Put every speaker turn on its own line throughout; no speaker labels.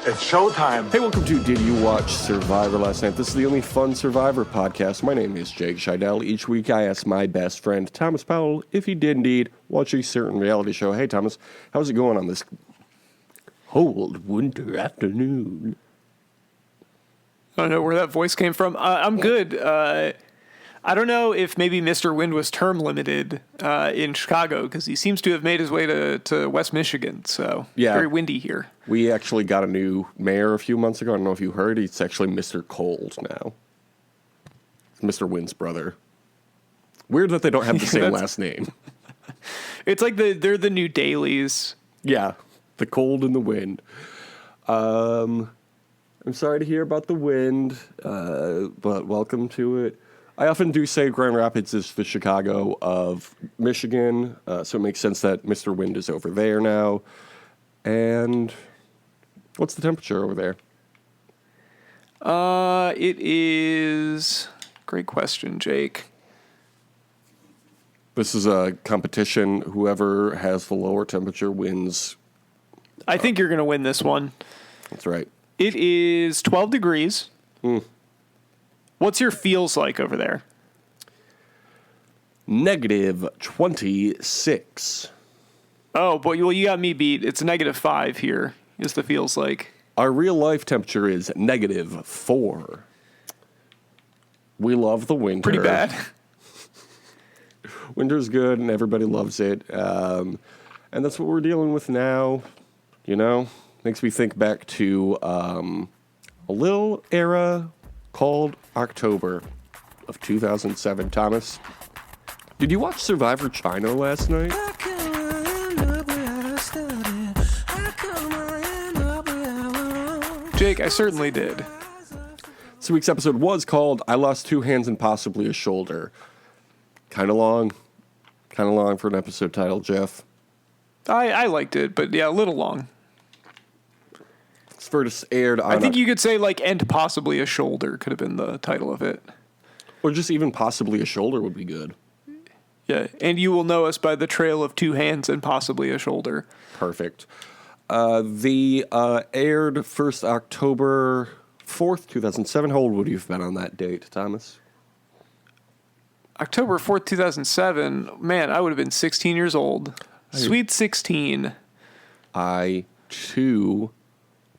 It's showtime.
Hey, welcome to Did You Watch Survivor Last Night? This is the only fun Survivor podcast. My name is Jake Scheidel. Each week I ask my best friend, Thomas Powell, if he did indeed watch a certain reality show. Hey, Thomas, how's it going on this cold winter afternoon?
I don't know where that voice came from. I'm good. I don't know if maybe Mr. Wind was term limited in Chicago because he seems to have made his way to West Michigan. So
Yeah.
Very windy here.
We actually got a new mayor a few months ago. I don't know if you heard. It's actually Mr. Cold now. It's Mr. Wind's brother. Weird that they don't have the same last name.
It's like they're the new dailies.
Yeah, the cold and the wind. I'm sorry to hear about the wind, but welcome to it. I often do say Grand Rapids is the Chicago of Michigan, so it makes sense that Mr. Wind is over there now. And what's the temperature over there?
It is... Great question, Jake.
This is a competition. Whoever has the lower temperature wins.
I think you're going to win this one.
That's right.
It is 12 degrees. What's your feels like over there?
Negative 26.
Oh, but you got me beat. It's -5 here, is the feels like.
Our real life temperature is -4. We love the winter.
Pretty bad.
Winter's good and everybody loves it. And that's what we're dealing with now. You know, makes me think back to a little era called October of 2007. Thomas, did you watch Survivor China last night?
Jake, I certainly did.
This week's episode was called I Lost 2 Hands and Possibly a Shoulder. Kind of long for an episode title, Jeff.
I liked it, but yeah, a little long.
It's first aired on...
I think you could say, and possibly a shoulder could have been the title of it.
Or just even possibly a shoulder would be good.
Yeah, and you will know us by the trail of 2 hands and possibly a shoulder.
Perfect. The aired 1st October 4th, 2007. How old would you have been on that date, Thomas?
October 4th, 2007. Man, I would have been 16 years old. Sweet 16.
I, too,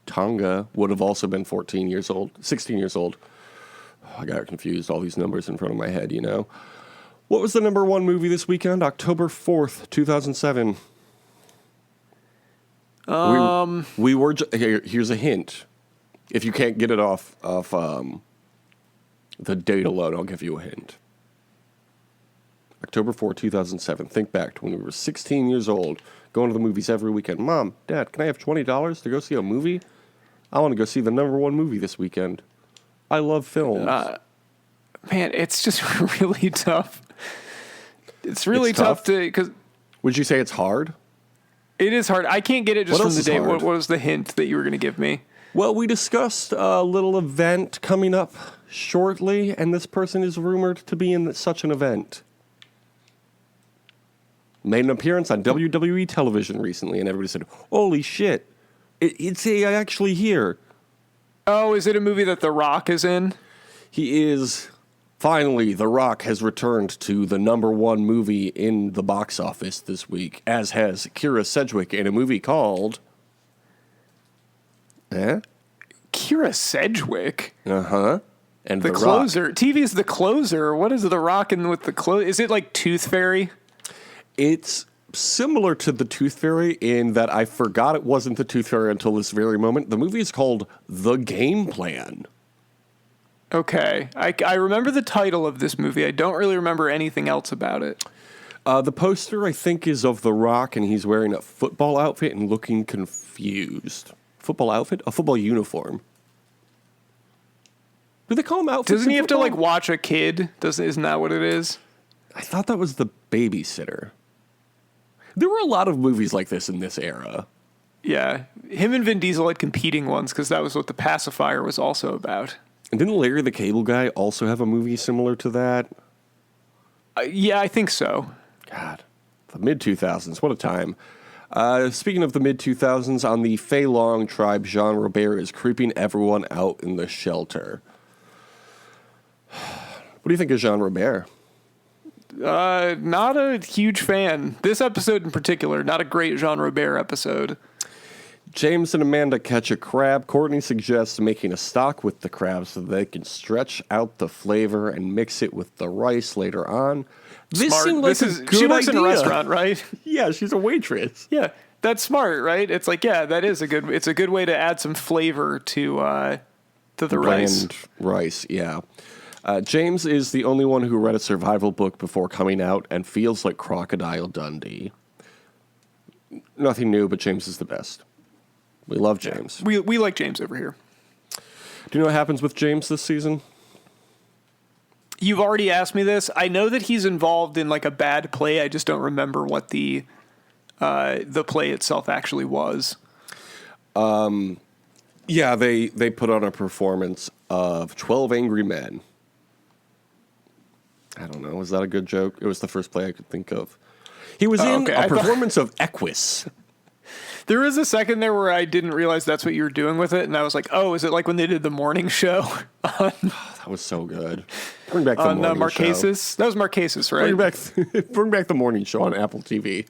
Tonga, would have also been 16 years old. I got confused, all these numbers in front of my head, you know. What was the number one movie this weekend? October 4th, 2007. We were... Here's a hint. If you can't get it off the date alone, I'll give you a hint. October 4, 2007. Think back to when we were 16 years old, going to the movies every weekend. Mom, Dad, can I have $20 to go see a movie? I want to go see the number one movie this weekend. I love films.
Man, it's just really tough. It's really tough to... Cause
would you say it's hard?
It is hard. I can't get it just from the date. What was the hint that you were going to give me?
Well, we discussed a little event coming up shortly, and this person is rumored to be in such an event. Made an appearance on WWE television recently, and everybody said, holy shit, it's actually here.
Oh, is it a movie that The Rock is in?
He is. Finally, The Rock has returned to the number one movie in the box office this week, as has Kira Sedgwick in a movie called...
Kira Sedgwick?
Uh-huh. And
The Closer. Rock. TV is The Closer. What is The Rock in with The Closer? Is it like Tooth Fairy?
It's similar to The Tooth Fairy in that I forgot it wasn't The Tooth Fairy until this very moment. The movie is called The Game Plan.
Okay. I remember the title of this movie. I don't really remember anything else about it.
The poster, I think, is of The Rock, and he's wearing a football outfit and looking confused. Football outfit? A football uniform. Do they call him outfits?
Doesn't he have to, watch a kid? Isn't that what it is?
I thought that was The Babysitter. There were a lot of movies like this in this era.
Yeah. Him and Vin Diesel had competing ones because that was what The Pacifier was also about.
And didn't Larry the Cable Guy also have a movie similar to that?
Yeah, I think so.
God, the mid-2000s, what a time. Speaking of the mid-2000s, on the Fei Long tribe, Jean Robert is creeping everyone out in the shelter. What do you think of Jean Robert?
Not a huge fan. This episode in particular, not a great Jean Robert episode.
James and Amanda catch a crab. Courtney suggests making a stock with the crab so they can stretch out the flavor and mix it with the rice later on. This
Smart.
seemed like a good
she works
idea.
in a restaurant, right?
Yeah, she's a waitress.
Yeah, that's smart, right? It's like, yeah, that is it's a good way to add some flavor to the rice.
Bland rice, yeah. James is the only one who read a survival book before coming out and feels like Crocodile Dundee. Nothing new, but James is the best. We love James.
We like James over here.
Do you know what happens with James this season?
You've already asked me this. I know that he's involved in like a bad play. I just don't remember what the play itself actually was.
Yeah, they put on a performance of 12 Angry Men. I don't know. Was that a good joke? It was the first play I could think of. He was in a performance of Equus.
There was a second there where I didn't realize that's what you were doing with it, and I was like, "Oh, is it like when they did the morning show?"
That was so good. Bring back the morning
Marquesas.
show.
That was Marquesas, right?
Bring back the morning show on Apple TV.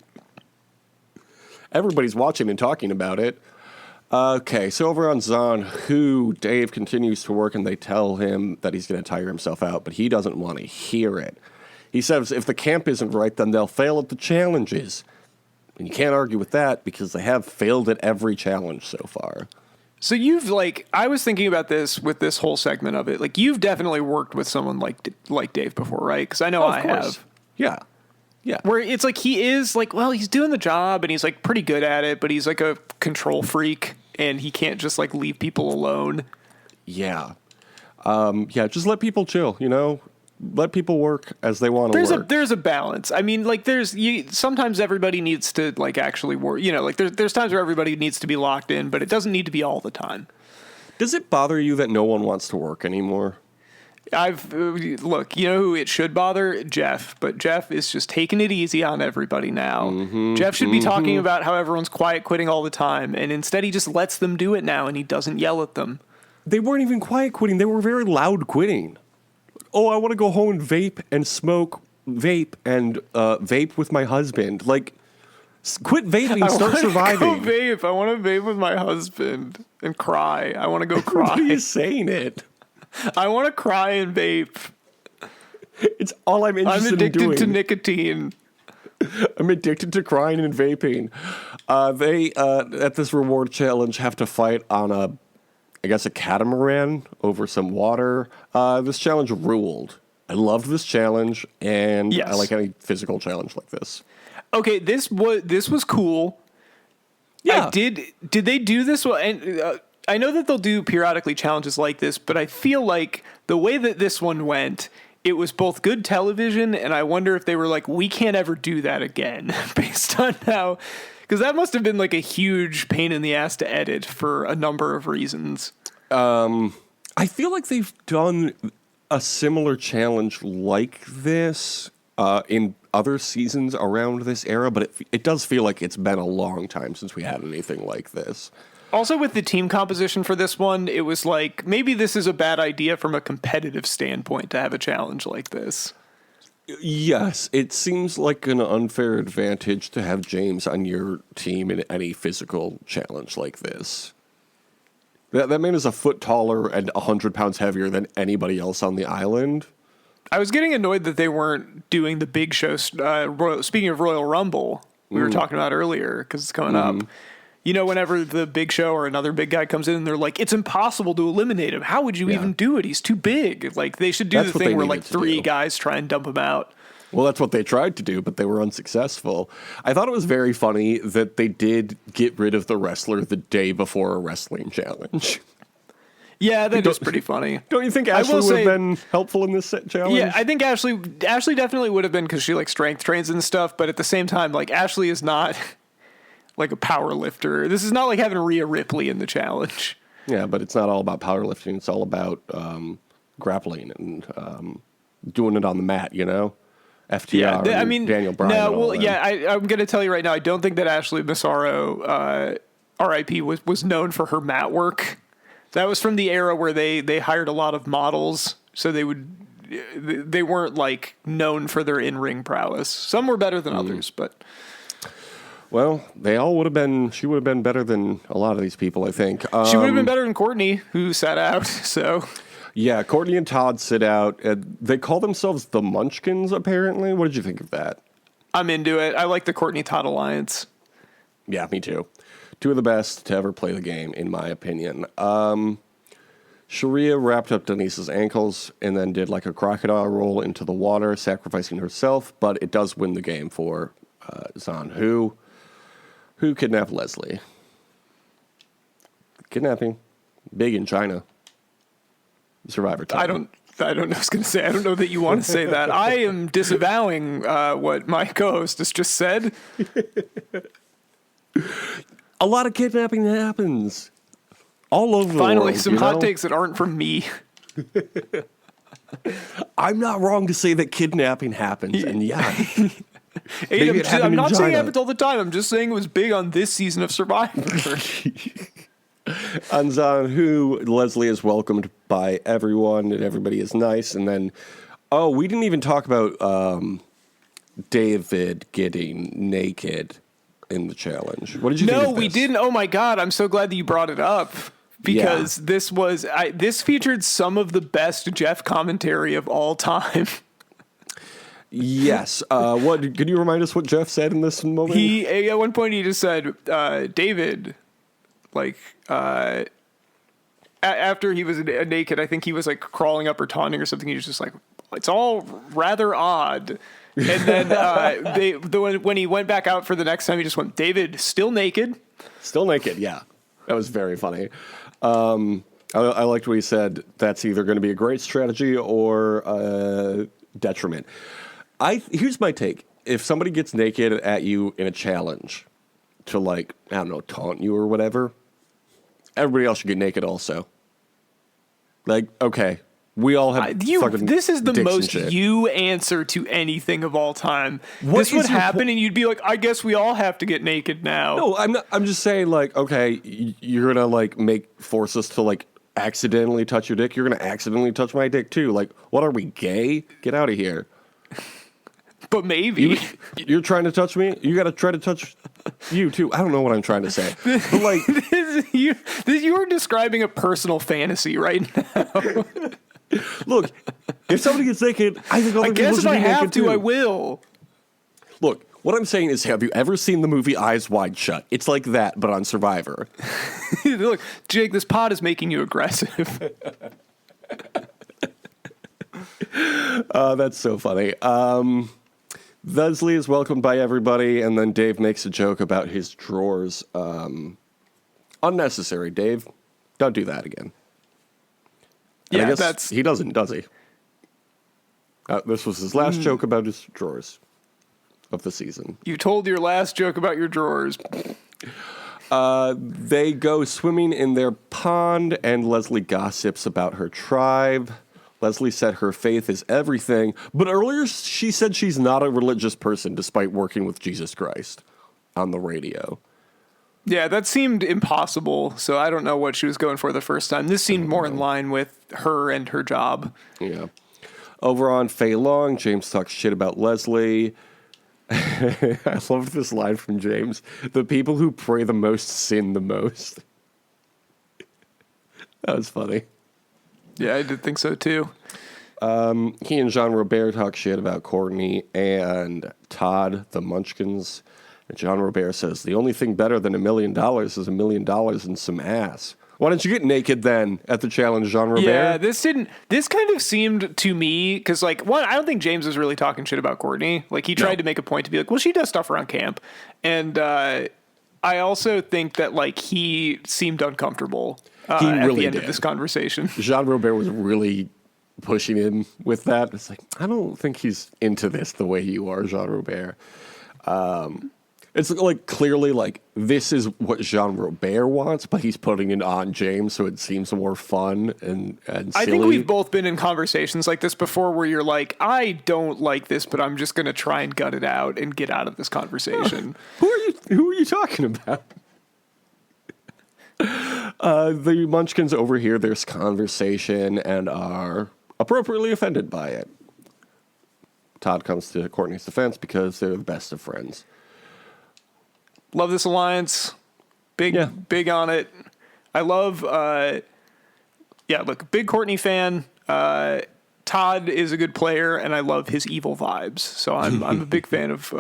Everybody's watching and talking about it. Okay, so over on Zon, Dave continues to work, and they tell him that he's going to tire himself out, but he doesn't want to hear it. He says if the camp isn't right, then they'll fail at the challenges. And you can't argue with that because they have failed at every challenge so far.
So I was thinking about this with this whole segment of it. Like, you've definitely worked with someone like Dave before, right? Because I know I have.
Yeah. Yeah.
Where it's like he is like, well, he's doing the job and he's like pretty good at it, but he's like a control freak and he can't just like leave people alone.
Yeah. Just let people chill, Let people work as they want to work.
There's a balance. I mean, like sometimes everybody needs to like actually work. Like there's times where everybody needs to be locked in, but it doesn't need to be all the time.
Does it bother you that no one wants to work anymore?
Look, you know who it should bother? Jeff. But Jeff is just taking it easy on everybody now.
Mm-hmm,
Jeff should be talking about how everyone's quiet quitting all the time, and instead he just lets them do it now, and he doesn't yell at them.
They weren't even quiet quitting. They were very loud quitting. Oh, I want to go home and vape and smoke vape and vape with my husband. Like, quit vaping, start surviving.
I want to vape with my husband and cry. I want to go cry.
Why are you saying it?
I want to cry and vape.
It's all I'm interested in doing.
I'm addicted to nicotine.
I'm addicted to crying and vaping. They, at this reward challenge, have to fight on a catamaran over some water. This challenge ruled. I loved this challenge, and yes. I like any physical challenge like this.
Okay, this was cool. Yeah. Did they do this one? And I know that they'll do periodically challenges like this, but I feel like the way that this one went, it was both good television, and I wonder if they were like, we can't ever do that again, based on how... Because that must have been like a huge pain in the ass to edit for a number of reasons.
I feel like they've done a similar challenge like this in other seasons around this era, but it does feel like it's been a long time since we had anything like this.
Also, with the team composition for this one, it was like, maybe this is a bad idea from a competitive standpoint to have a challenge like this.
Yes, it seems like an unfair advantage to have James on your team in any physical challenge like this. That man is a foot taller and 100 pounds heavier than anybody else on the island.
I was getting annoyed that they weren't doing the big show. Speaking of Royal Rumble, we were talking about earlier, because it's coming up. Whenever the big show or another big guy comes in and they're like, it's impossible to eliminate him. How would you even do it? He's too big. Like, they should do the thing where like three guys try and dump him out.
Well, that's what they tried to do, but they were unsuccessful. I thought it was very funny that they did get rid of the wrestler the day before a wrestling challenge.
Yeah, that is pretty funny.
Don't you think Ashley would have been helpful in this challenge?
Yeah, I think Ashley definitely would have been, because she like strength trains and stuff, but at the same time, like, Ashley is not like a power lifter. This is not like having Rhea Ripley in the challenge.
Yeah, but it's not all about powerlifting. It's all about grappling and doing it on the mat, FTR,
I
and
mean,
Daniel Bryan.
no,
and all
well,
them.
yeah, I'm going to tell you right now, I don't think that Ashley Massaro, R.I.P., was known for her mat work. That was from the era where they hired a lot of models, so they weren't like known for their in-ring prowess. Some were better than others, but
Well, they all would have been. She would have been better than a lot of these people, I think.
she would have been better than Courtney, who sat out. So
Yeah, Courtney and Todd sit out. They call themselves the Munchkins, apparently. What did you think of that?
I'm into it. I like the Courtney Todd alliance.
Yeah, me too. Two of the best to ever play the game, in my opinion. Sharia wrapped up Denise's ankles and then did like a crocodile roll into the water, sacrificing herself, but it does win the game for Zahn, who kidnapped Leslie. Kidnapping. Big in China. Survivor time.
I don't know what I was going to say. I don't know that you want to say that. I am disavowing what my co-host has just said.
A lot of kidnapping happens all over the world.
Finally, some hot takes that aren't from me.
I'm not wrong to say that kidnapping happens, and yeah. Maybe it happened
I'm
in
not saying it
China.
happens all the time. I'm just saying it was big on this season of Survivor.
On Zahn, who Leslie is welcomed by everyone, and everybody is nice. And then, we didn't even talk about David getting naked in the challenge. What did you think
No,
of
we
this?
didn't. Oh my God. I'm so glad that you brought it up because this featured some of the best Jeff commentary of all time.
Yes. Could you remind us what Jeff said in this moment?
At one point he just said, David, like, after he was naked, I think he was like crawling up or taunting or something. He was just like, it's all rather odd. And then when he went back out for the next time, he just went, David, still naked.
Still naked, yeah. That was very funny. I liked what he said. That's either going to be a great strategy or a detriment. Here's my take. If somebody gets naked at you in a challenge to, like, I don't know, taunt you or whatever, everybody else should get naked also. Like, okay, we all have fucking
this is the
dicks and
most
shit.
you answer to anything of all time.
What
this would
is your
happen, and you'd be like, "I guess we all have to get naked now."
No, I'm not. I'm just saying, like, okay, you're gonna like force us to like accidentally touch your dick. You're gonna accidentally touch my dick too. Like, what are we, gay? Get out of here.
But maybe
You're trying to touch me. You got to try to touch you too. I don't know what I'm trying to say, but like,
you're describing a personal fantasy right now.
look, if somebody gets naked, I think other
I
people
guess if
should
I
be
have
naked
to,
too.
I will.
Look, what I'm saying is, have you ever seen the movie Eyes Wide Shut? It's like that, but on Survivor.
Look, Jake, this pod is making you aggressive.
That's so funny. Leslie is welcomed by everybody, and then Dave makes a joke about his drawers. Unnecessary, Dave. Don't do that again. And I
Yeah,
guess he doesn't, does he? This was his last joke about his drawers of the season.
You told your last joke about your drawers.
They go swimming in their pond, and Leslie gossips about her tribe. Leslie said her faith is everything, but earlier she said she's not a religious person despite working with Jesus Christ on the radio.
Yeah, that seemed impossible, so I don't know what she was going for the first time. This seemed more in line with her and her job.
Yeah. Over on Fei Long, James talks shit about Leslie. I love this line from James. The people who pray the most sin the most. That was funny.
Yeah, I did think so too.
He and Jean Robert talk shit about Courtney and Todd, the Munchkins. And Jean Robert says, the only thing better than $1 million is $1 million and some ass. Why don't you get naked then at the challenge, Jean Robert?
Yeah, this kind of seemed to me, because like, one, I don't think James was really talking shit about Courtney. Like, he tried to make a point to be like, well, she does stuff around camp. And I also think that like he seemed uncomfortable
He
at
really
the end
did.
of this conversation.
Jean Robert was really pushing him with that. It's like, I don't think he's into this the way you are, Jean Robert. It's like clearly like this is what Jean Robert wants, but he's putting it on James, so it seems more fun and silly.
I think we've both been in conversations like this before where you're like, I don't like this, but I'm just going to try and gut it out and get out of this conversation.
Who are you talking about? The Munchkins overhear this conversation and are appropriately offended by it. Todd comes to Courtney's defense because they're the best of friends.
Love this alliance. Big on it. I love, look, big Courtney fan. Todd is a good player, and I love his evil vibes. So I'm a big fan of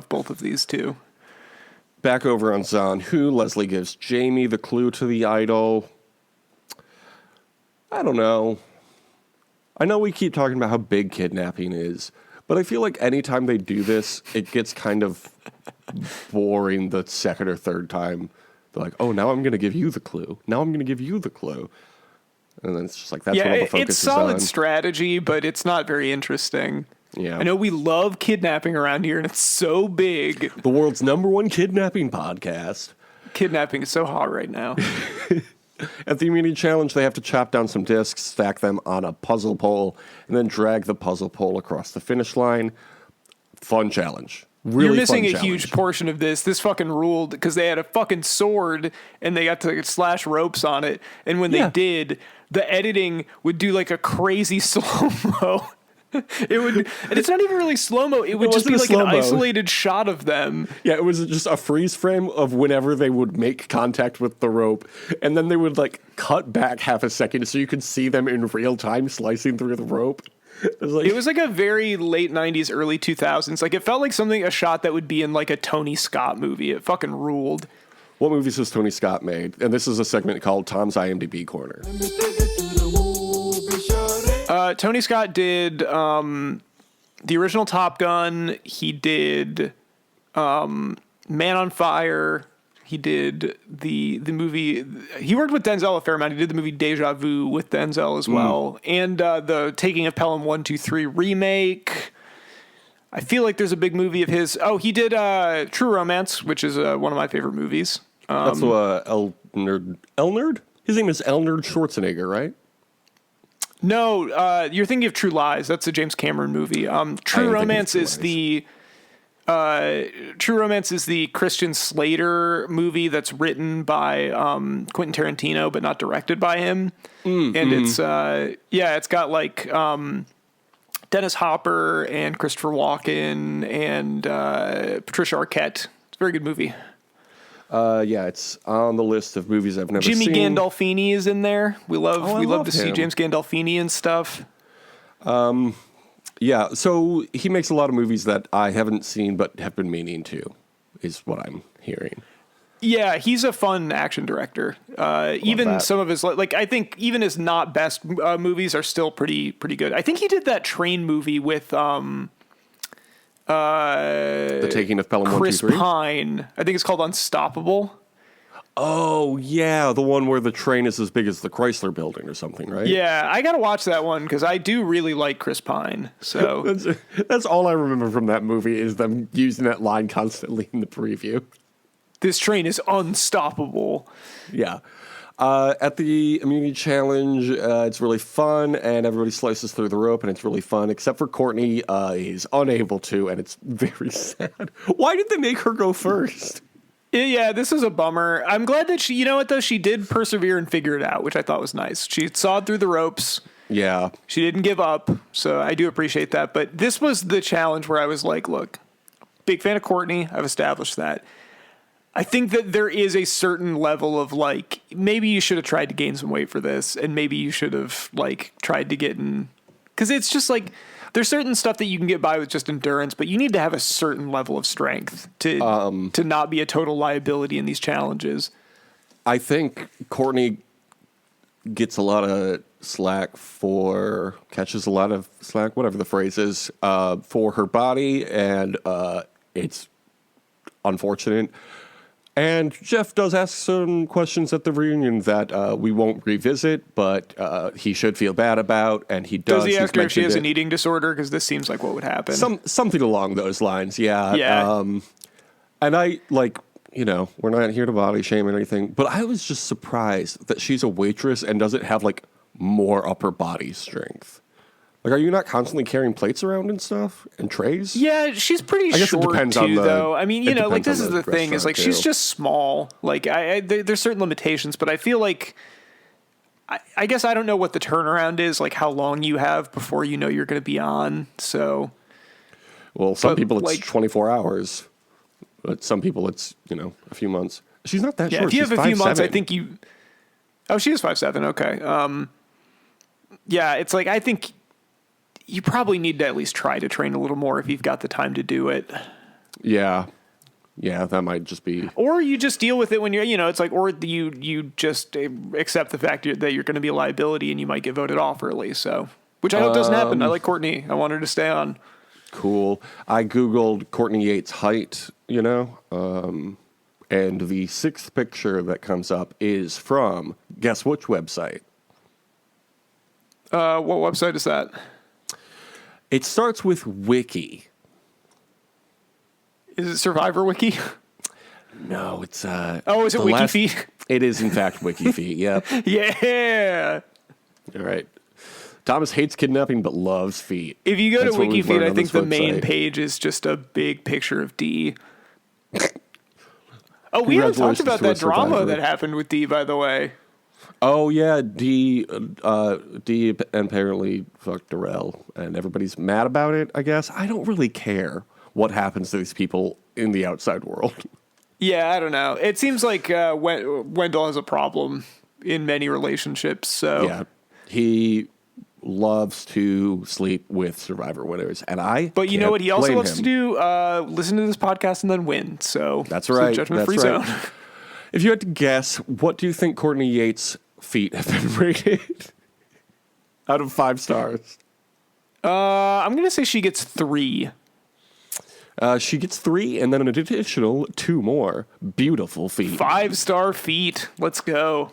both of these two.
Back over on Zhan-Hu, Leslie gives Jamie the clue to the idol. I don't know. I know we keep talking about how big kidnapping is, but I feel like anytime they do this, it gets kind of boring the second or third time. They're like, oh, now I'm going to give you the clue. Now I'm going to give you the clue. And then it's just like, that's what all the focus is on.
It's solid strategy, but it's not very interesting.
Yeah.
I know we love kidnapping around here, and it's so big.
The world's #1 kidnapping podcast.
Kidnapping is so hot right now.
At the immunity challenge, they have to chop down some discs, stack them on a puzzle pole, and then drag the puzzle pole across the finish line. Fun challenge. Really
You're missing
fun
a huge portion of this. This fucking ruled because they had a fucking sword and they got to slash ropes on it. And when they did, the editing would do like a crazy slow-mo. It would, and it's not even really slow-mo. It would just be like an isolated shot of them.
Yeah, it was just a freeze frame of whenever they would make contact with the rope, and then they would like cut back half a second so you could see them in real time slicing through the rope. It
was like a very late 90s, early 2000s. Like it felt like a shot that would be in like a Tony Scott movie. It fucking ruled.
What movies has Tony Scott made? And this is a segment called Tom's IMDb Corner.
Tony Scott did the original Top Gun. He did Man on Fire. He did the movie. He worked with Denzel a fair amount. He did the movie Deja Vu with Denzel as well. And the Taking of Pelham 1, 2, 3 remake. I feel like there's a big movie of his. Oh, he did True Romance, which is one of my favorite movies.
That's Elnerd? His name is Elnerd Schwarzenegger, right?
No, you're thinking of True Lies. That's a James Cameron movie. True Romance is the Christian Slater movie that's written by Quentin Tarantino but not directed by him. It's got like Dennis Hopper and Christopher Walken and Patricia Arquette. It's a very good movie.
It's on the list of movies I've never
Jimmy
seen.
Gandolfini is in there. We love to see James Gandolfini and stuff.
Yeah, so he makes a lot of movies that I haven't seen but have been meaning to, is what I'm hearing.
Yeah, he's a fun action director. Even some of his, like I think even his not best movies are still pretty good. I think he did that train movie with The
Taking of Pelham 1, 2, 3?
Chris Pine. I think it's called Unstoppable.
Oh, yeah, the one where the train is as big as the Chrysler Building or something, right?
Yeah, I got to watch that one because I do really like Chris Pine. So
that's all I remember from that movie is them using that line constantly in the preview.
This train is unstoppable.
Yeah. At the immunity challenge, it's really fun, and everybody slices through the rope, and it's really fun, except for Courtney. He's unable to, and it's very sad. Why did they make her go first?
Yeah, this is a bummer. I'm glad that she, you know what, though? She did persevere and figure it out, which I thought was nice. She sawed through the ropes.
Yeah.
She didn't give up, so I do appreciate that. But this was the challenge where I was like, look, big fan of Courtney. I've established that. I think that there is a certain level of, like, maybe you should have tried to gain some weight for this, and maybe you should have, like, tried to get in. Because it's just, like, there's certain stuff that you can get by with just endurance, but you need to have a certain level of strength to not be a total liability in these challenges.
I think Courtney gets a lot of slack catches a lot of slack, whatever the phrase is, for her body, and it's unfortunate. And Jeff does ask some questions at the reunion that we won't revisit, but he should feel bad about, and he does.
Does he ask her if she has an eating disorder? Because this seems like what would happen.
Something along those lines, yeah.
Yeah.
And I, like, we're not here to body shame or anything, but I was just surprised that she's a waitress and doesn't have, like, more upper body strength. Like, are you not constantly carrying plates around and stuff and trays?
Yeah, she's pretty
guess it
short
depends
too,
on the-
though. I mean,
it
like
depends
this
on
is
the
the thing is like
restaurant,
she's
too.
just small. Like there's certain limitations, but I feel like I guess I don't know what the turnaround is, like how long you have before you know you're going to be on. So,
Well, some
But,
people it's
like-
24 hours, but some people it's, a few months. She's not that
yeah,
short.
if you
She's
have a few months, I
5'7".
think you. Oh, she is 5'7". Okay. Yeah, it's like I think you probably need to at least try to train a little more if you've got the time to do it.
Yeah. Yeah, that might just be...
Or you just deal with it when you're, it's like, or you just accept the fact that you're going to be a liability and you might get voted off early. So, which I hope doesn't happen. I like Courtney. I want her to stay on.
Cool. I Googled Courtney Yates' height, and the sixth picture that comes up is from, guess which website?
What website is that?
It starts with Wiki.
Is it Survivor Wiki?
No, it's...
Oh, is it
the last-
WikiFeet?
It is, in fact, WikiFeet, yep.
Yeah.
All right. Thomas hates kidnapping but loves feet.
If you go
That's
to
what we've
WikiFeet,
learned
I
on
think
this
the main
website.
page is just a big picture of D. Oh, we haven't talked
Congratulations
about
to
that
a
drama
survivor.
that happened with D, by the way.
Oh, yeah, D apparently fucked Darrell, and everybody's mad about it, I guess. I don't really care what happens to these people in the outside world.
Yeah, I don't know. It seems like Wendell has a problem in many relationships. So
Yeah, he loves to sleep with Survivor winners, and
But you know
can't
what he also
blame
loves
him.
to do? Listen to this podcast and then win. So
That's
it's a
right.
judgment-free
That's right.
zone.
If you had to guess, what do you think Courtney Yates' feet have been rated out of 5 stars?
I'm gonna say she gets 3.
She gets 3, and then an additional 2 more beautiful feet.
5-star feet. Let's go.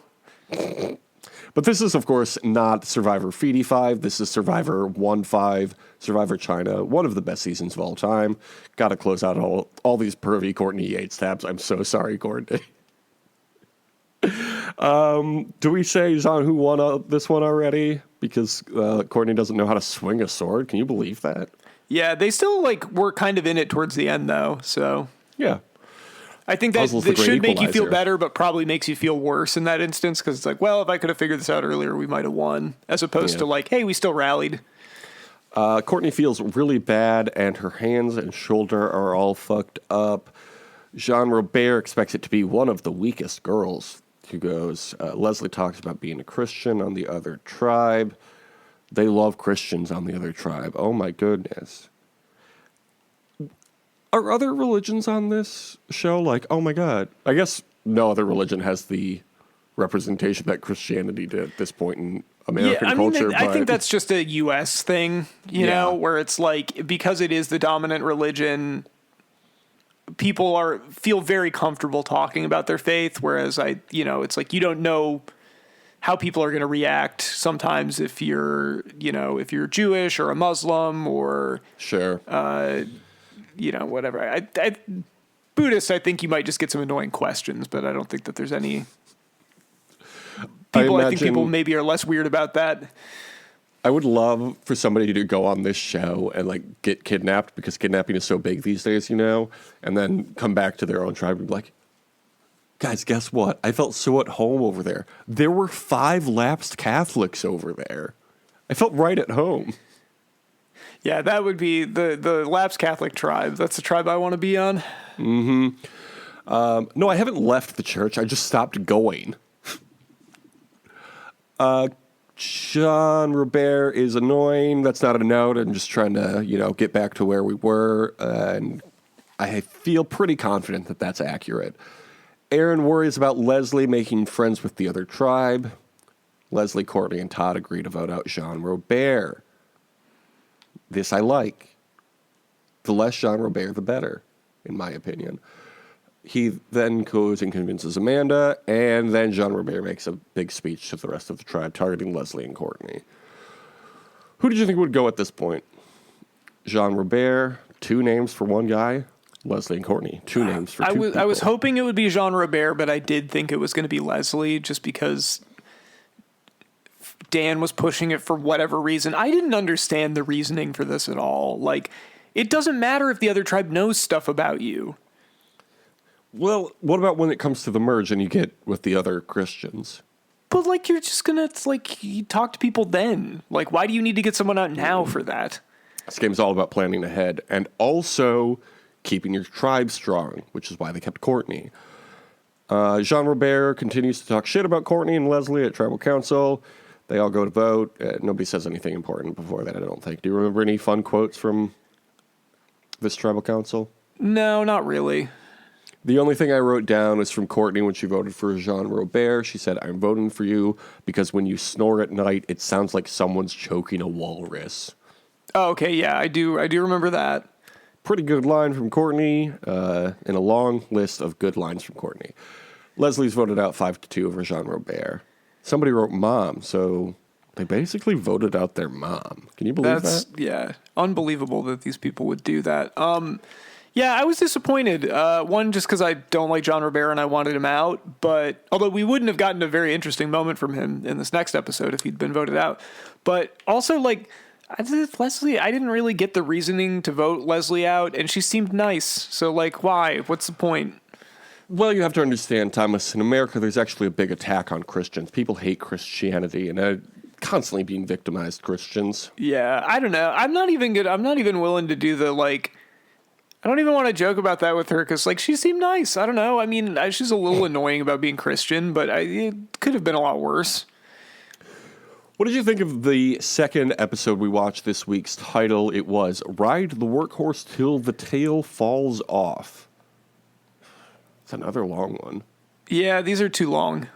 But this is, of course, not Survivor Feety 5. This is Survivor 1-5, Survivor China, one of the best seasons of all time. Got to close out all these pervy Courtney Yates tabs. I'm so sorry, Courtney. Do we say Jean who won this one already? Because Courtney doesn't know how to swing a sword. Can you believe that?
Yeah, they still were kind of in it towards the end though. So
Yeah.
I think that
Puzzle's the great
should make you feel
equalizer.
better, but probably makes you feel worse in that instance because it's like, well, if I could have figured this out earlier, we might have won, as opposed
Yeah.
to like, hey, we still rallied.
Courtney feels really bad, and her hands and shoulder are all fucked up. Jean Robert expects it to be one of the weakest girls. He goes, Leslie talks about being a Christian on the other tribe. They love Christians on the other tribe. Oh my goodness. Are other religions on this show like, oh my god? I guess no other religion has the representation that Christianity did at this point in American
Yeah, I mean,
culture.
I
but
think that's just a U.S. thing, you
Yeah.
know, where it's like because it is the dominant religion, people feel very comfortable talking about their faith. Whereas it's like you don't know how people are going to react sometimes if you're Jewish or a Muslim or
sure.
whatever. Buddhist, I think you might just get some annoying questions, but I don't think that there's any. I think people
imagine-
maybe are less weird about that.
I would love for somebody to go on this show and like get kidnapped because kidnapping is so big these days, and then come back to their own tribe and be like, guys, guess what? I felt so at home over there. There were 5 lapsed Catholics over there. I felt right at home.
Yeah, that would be the lapsed Catholic tribe. That's the tribe I want to be on.
No, I haven't left the church. I just stopped going. Jean Robert is annoying. That's not a note. I'm just trying to, get back to where we were. And I feel pretty confident that that's accurate. Aaron worries about Leslie making friends with the other tribe. Leslie, Courtney, and Todd agree to vote out Jean Robert. This I like. The less Jean Robert, the better, in my opinion. He then goes and convinces Amanda, and then Jean Robert makes a big speech to the rest of the tribe, targeting Leslie and Courtney. Who did you think would go at this point? Jean Robert, 2 names for one guy? Leslie and Courtney. Two names for two
I was
people.
hoping it would be Jean Robert, but I did think it was going to be Leslie just because Dan was pushing it for whatever reason. I didn't understand the reasoning for this at all. Like, it doesn't matter if the other tribe knows stuff about you.
Well, what about when it comes to the merge and you get with the other Christians?
But, like, you're just going to, it's like, you talk to people then. Like, why do you need to get someone out now for that?
This game's all about planning ahead and also keeping your tribe strong, which is why they kept Courtney. Jean Robert continues to talk shit about Courtney and Leslie at tribal council. They all go to vote. Nobody says anything important before that, I don't think. Do you remember any fun quotes from this tribal council?
No, not really.
The only thing I wrote down was from Courtney when she voted for Jean Robert. She said, "I'm voting for you because when you snore at night, it sounds like someone's choking a walrus."
Oh, okay, yeah, I do remember that.
Pretty good line from Courtney, and a long list of good lines from Courtney. Leslie's voted out 5-2 over Jean Robert. Somebody wrote mom, so they basically voted out their mom. Can you believe that?
Yeah, unbelievable that these people would do that. Yeah, I was disappointed. One, just because I don't like Jean Robert and I wanted him out, but although we wouldn't have gotten a very interesting moment from him in this next episode if he'd been voted out. But also, like, Leslie, I didn't really get the reasoning to vote Leslie out, and she seemed nice. So, like, why? What's the point?
Well, you have to understand, Thomas, in America, there's actually a big attack on Christians. People hate Christianity and constantly being victimized Christians.
Yeah, I don't know. I'm not even willing to do the, like, I don't even want to joke about that with her because, like, she seemed nice. I don't know. I mean, she's a little annoying about being Christian, but it could have been a lot worse.
What did you think of the second episode we watched this week's title? It was Ride the Workhorse Till the Tail Falls Off. It's another long one.
Yeah, these are too long.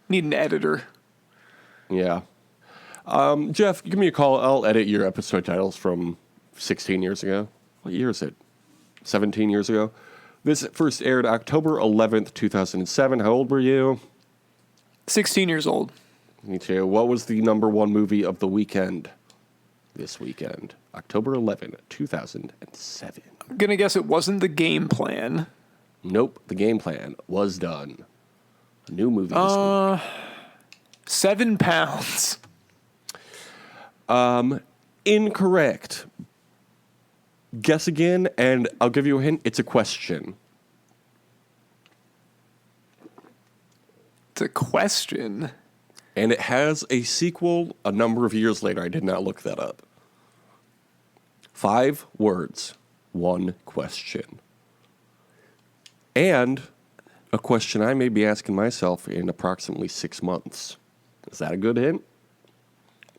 Need an editor.
Yeah. Jeff, give me a call. I'll edit your episode titles from 16 years ago. What year is it? 17 years ago. This first aired October 11th, 2007. How old were you?
16 years old.
Me too. What was the number one movie of the weekend this weekend? October 11th, 2007.
I'm going to guess it wasn't The Game Plan.
Nope. The Game Plan was done. A new movie this week.
7 pounds.
Incorrect. Guess again, and I'll give you a hint. It's a question.
It's a question.
And it has a sequel a number of years later. I did not look that up. 5 words, 1 question. And a question I may be asking myself in approximately 6 months. Is that a good hint?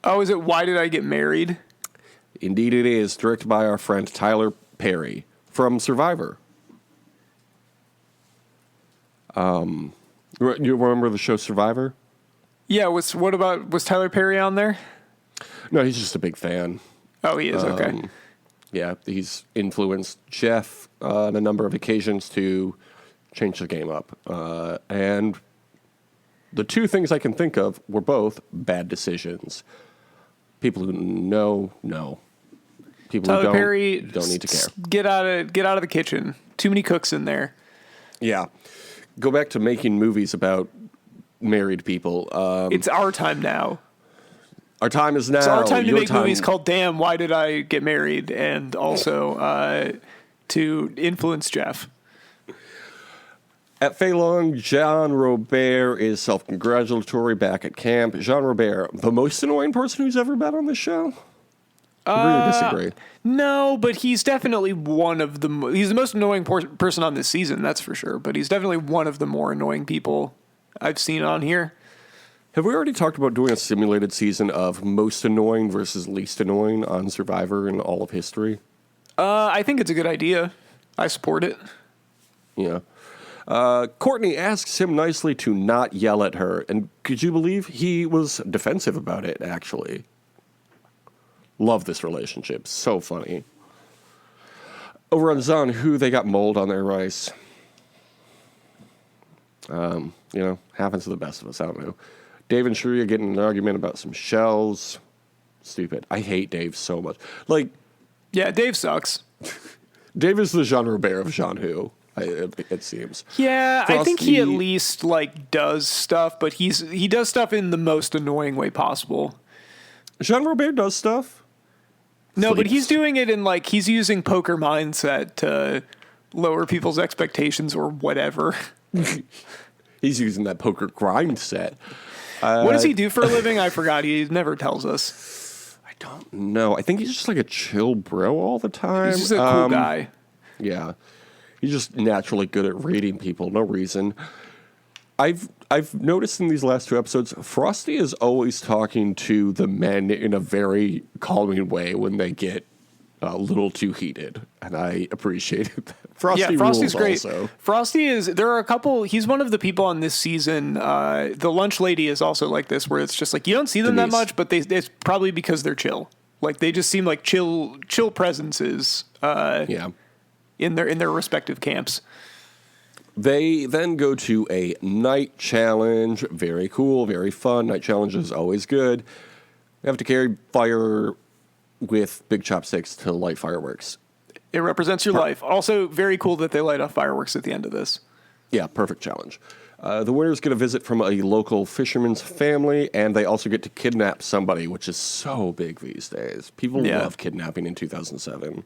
Oh, is it Why Did I Get Married?
Indeed it is. Directed by our friend Tyler Perry from Survivor. You remember the show Survivor?
Yeah, was Tyler Perry on there?
No, he's just a big fan.
Oh, he is, okay.
Yeah, he's influenced Jeff on a number of occasions to change the game up. And the 2 things I can think of were both bad decisions. People who know. People
Tyler
who
Perry,
don't need to care.
Get out of the kitchen. Too many cooks in there.
Yeah. Go back to making movies about married people.
It's our time now.
Our time is now.
It's our time to
Your
make movies called Damn, Why Did I Get Married? And also to influence Jeff.
At Fei Long, Jean Robert is self-congratulatory back at camp. Jean Robert, the most annoying person who's ever been on this show? Agree or disagree?
No, but he's definitely one of the... He's the most annoying person on this season, that's for sure. But he's definitely one of the more annoying people I've seen on here.
Have we already talked about doing a simulated season of most annoying versus least annoying on Survivor in all of history?
I think it's a good idea. I support it.
Yeah. Courtney asks him nicely to not yell at her, and could you believe he was defensive about it, actually? Love this relationship. So funny. Over on Zon, who they got mold on their rice. Happens to the best of us. I don't know. Dave and Sharia getting in an argument about some shells. Stupid. I hate Dave so much. Like,
yeah, Dave sucks.
Dave is the Jean Robert of Jean Hu, it seems.
Yeah, I think he
Frosty-
at least like does stuff, but he does stuff in the most annoying way possible.
Jean Robert does stuff.
No, but
Sleeps.
he's doing it in like he's using poker mindset to lower people's expectations or whatever.
He's using that poker grind set.
What does he do for a living? I forgot. He never tells us.
I don't know. I think he's just like a chill bro all the time.
He's just a cool guy.
Yeah. He's just naturally good at reading people, no reason. I've noticed in these last 2 episodes, Frosty is always talking to the men in a very calming way when they get a little too heated, and I appreciate that. Frosty
Frosty's
rules
great.
also.
Frosty is. There are a couple. He's one of the people on this season. The lunch lady is also like this, where it's just like you don't see them that
Denise.
much, but it's probably because they're chill. Like they just seem like chill presences.
Yeah.
In their respective camps.
They then go to a night challenge. Very cool, very fun. Night challenge is always good. You have to carry fire with big chopsticks to light fireworks.
It represents your life. Also, very cool that they light off fireworks at the end of this.
Yeah, perfect challenge. The winners get a visit from a local fisherman's family, and they also get to kidnap somebody, which is so big these days. People love kidnapping in 2007.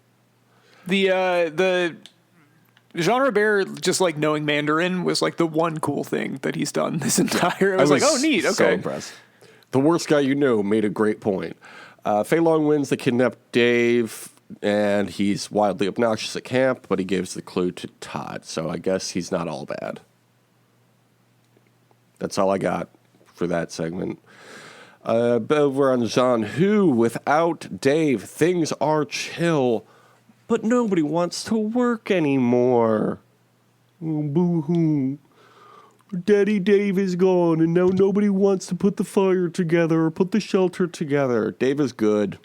The Jean Robert just like knowing Mandarin was like the one cool thing that he's done this entire. I was like, oh, neat.
So
Okay.
impressed. The worst guy you know made a great point. Fei Long wins the kidnap Dave, and he's wildly obnoxious at camp, but he gives the clue to Todd, so I guess he's not all bad. That's all I got for that segment. But over on Jean Hu, without Dave, things are chill, but nobody wants to work anymore. Oh, boo-hoo. Daddy Dave is gone, and now nobody wants to put the fire together or put the shelter together. Dave is good.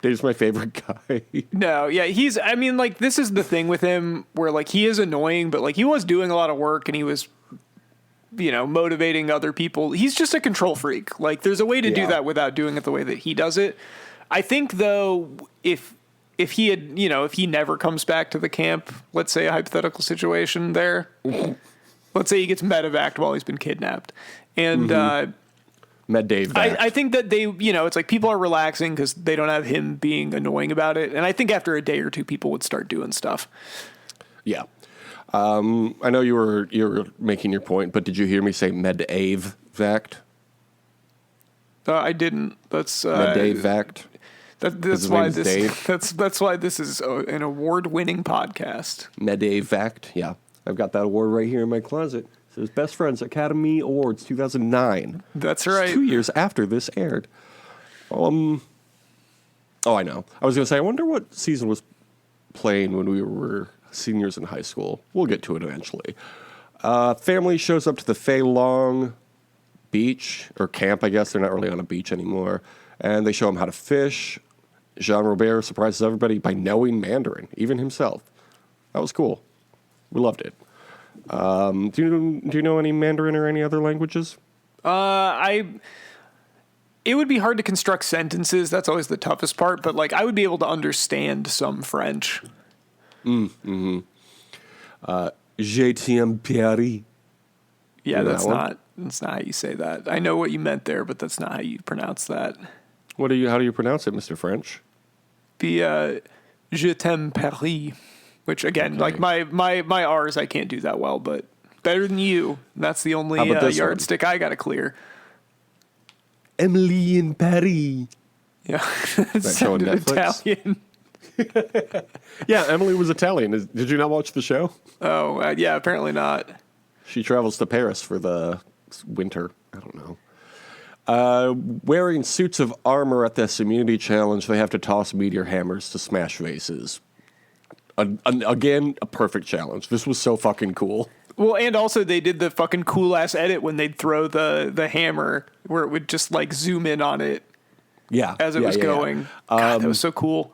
Dave's my favorite guy.
No, yeah, I mean, like, this is the thing with him where, like, he is annoying, but, like, he was doing a lot of work and he was, motivating other people. He's just a control freak. Like, there's a way to do that without doing it the way that he does it. I think, though, if he had, if he never comes back to the camp, let's say a hypothetical situation there, let's say he gets medevaced while he's been kidnapped. And,
Med Dave back.
I think that they, it's like people are relaxing because they don't have him being annoying about it. And I think after a day or two, people would start doing stuff.
Yeah. I know you were making your point, but did you hear me say Medavac?
I didn't. That's
Medavac.
That's
his
why
name is
this.
Dave?
That's why this is an award-winning podcast.
Medavac. Yeah, I've got that award right here in my closet. It says Best Friends Academy Awards 2009.
That's
It's
right.
2 years after this aired. Oh, I know. I was going to say, I wonder what season was playing when we were seniors in high school. We'll get to it eventually. Family shows up to the Fei Long beach, or camp, I guess. They're not really on a beach anymore. And they show them how to fish. Jean Robert surprises everybody by knowing Mandarin, even himself. That was cool. We loved it. Do you know any Mandarin or any other languages?
It would be hard to construct sentences. That's always the toughest part. But like, I would be able to understand some French.
Je t'aime, Pierre.
Yeah,
You know
that's
that one?
not. That's not how you say that. I know what you meant there, but that's not how you pronounce that.
How do you pronounce it, Mr. French?
The Je t'aime Paris, which again, like my R's, I can't do that well, but better than you. That's the only
How about this one?
yardstick I got to clear.
Emily in Paris.
Yeah, it
That show on
sounded
Netflix?
Italian.
Yeah, Emily was Italian. Did you not watch the show?
Oh, yeah, apparently not.
She travels to Paris for the winter. I don't know. Wearing suits of armor at this immunity challenge, they have to toss meteor hammers to smash vases. Again, a perfect challenge. This was so fucking cool.
Well, and also they did the fucking cool ass edit when they'd throw the hammer where it would just like zoom in on it
Yeah.
as it was going. God, that was so cool.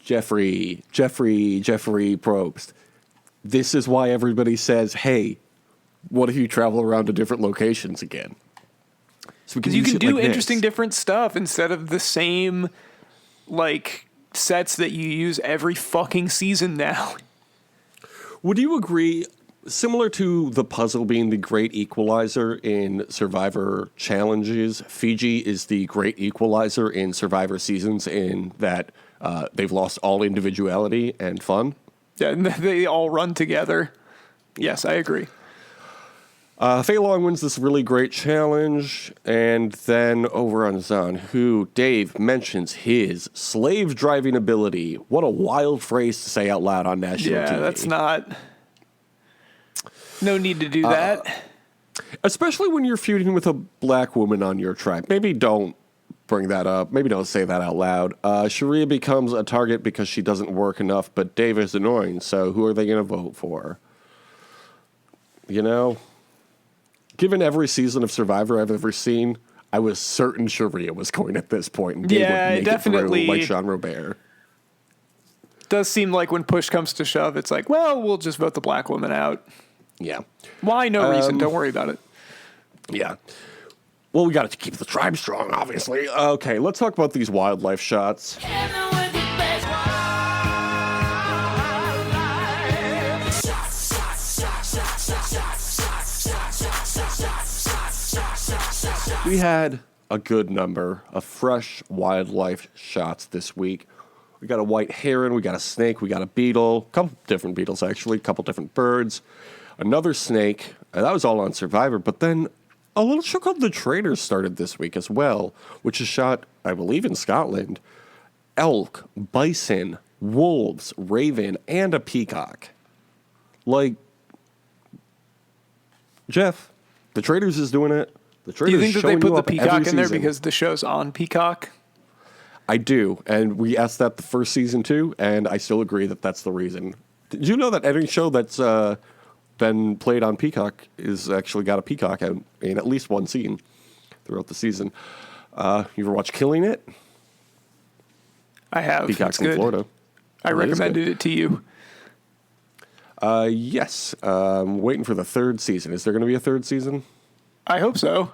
Jeffrey Probst. This is why everybody says, hey, what if you travel around to different locations again? So
Because you can
use it
do
like
interesting
this.
different stuff instead of the same like sets that you use every fucking season now.
Would you agree, similar to the puzzle being the great equalizer in Survivor challenges, Fiji is the great equalizer in Survivor seasons in that they've lost all individuality and fun?
Yeah, and they all run together. Yes, I agree.
Fei Long wins this really great challenge, and then over on Zanhu, Dave mentions his slave driving ability. What a wild phrase to say out loud on national TV.
Yeah, that's not... No need to do that.
Especially when you're feuding with a black woman on your tribe. Maybe don't bring that up. Maybe don't say that out loud. Sharia becomes a target because she doesn't work enough, but Dave is annoying, so who are they going to vote for? You know? Given every season of Survivor I've ever seen, I was certain Sharia was going at this point, and Dave would make
definitely
it through like Jean Robert.
Does seem like when push comes to shove, it's like, well, we'll just vote the black woman out.
Yeah.
Why? No reason. Don't worry about it.
Yeah. Well, we got to keep the tribe strong, obviously. Okay, let's talk about these wildlife shots. We had a good number of fresh wildlife shots this week. We got a white heron, we got a snake, we got a beetle, a couple different beetles actually, a couple different birds, another snake, and that was all on Survivor. But then a little show called The Traitors started this week as well, which is shot, I believe, in Scotland. Elk, bison, wolves, raven, and a peacock. Like, Jeff, The Traitors is doing it. The
Do you think that they put the peacock in there
season.
because the show's on Peacock?
I do, and we asked that the first season too, and I still agree that that's the reason. Did you know that every show that's been played on Peacock is actually got a peacock in at least one scene throughout the season? You ever watch Killing It?
I have.
Peacock's
It's
in
good.
Florida.
I recommended it to you.
Yes. Waiting for the third season. Is there going to be a third season?
I hope so.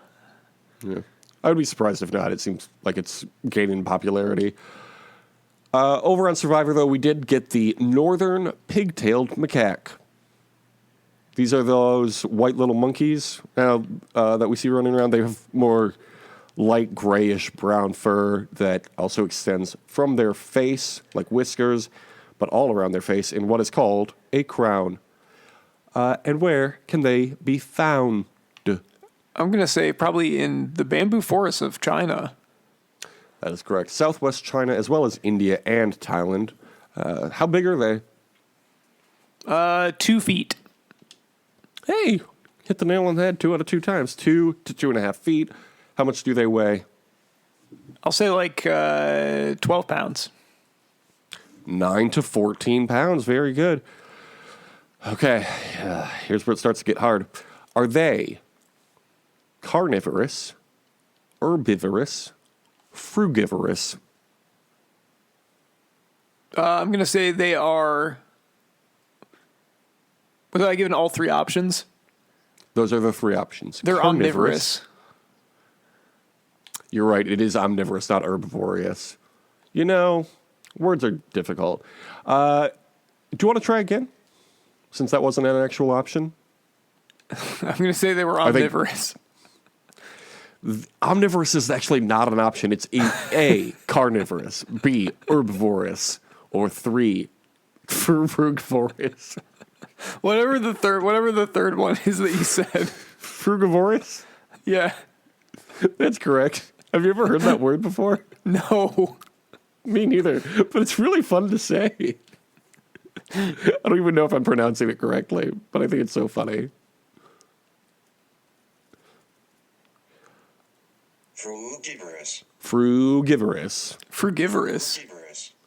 Yeah. I would be surprised if not. It seems like it's gaining popularity. Over on Survivor, though, we did get the northern pig-tailed macaque. These are those white little monkeys that we see running around. They have more light grayish brown fur that also extends from their face, like whiskers, but all around their face in what is called a crown. And where can they be found?
I'm going to say probably in the bamboo forests of China.
That is correct. Southwest China, as well as India and Thailand. How big are they?
2 feet.
Hey, hit the nail on the head 2 out of 2 times. 2 to 2.5 feet. How much do they weigh?
I'll say like 12 pounds.
9 to 14 pounds. Very good. Okay, here's where it starts to get hard. Are they carnivorous, herbivorous, frugivorous?
I'm going to say they are... Was I given all 3 options?
Those are the 3 options.
They're omnivorous.
You're right. It is omnivorous, not herbivorous. You know, words are difficult. Do you want to try again? Since that wasn't an actual option?
I'm going to say they were omnivorous.
Omnivorous is actually not an option. It's A, carnivorous, B, herbivorous, or 3, frugivorous.
Whatever the third one is that you said.
Frugivorous?
Yeah.
That's correct. Have you ever heard that word before?
No.
Me neither. But it's really fun to say. I don't even know if I'm pronouncing it correctly, but I think it's so funny.
Frugivorous.
Frugivorous.
Frugivorous.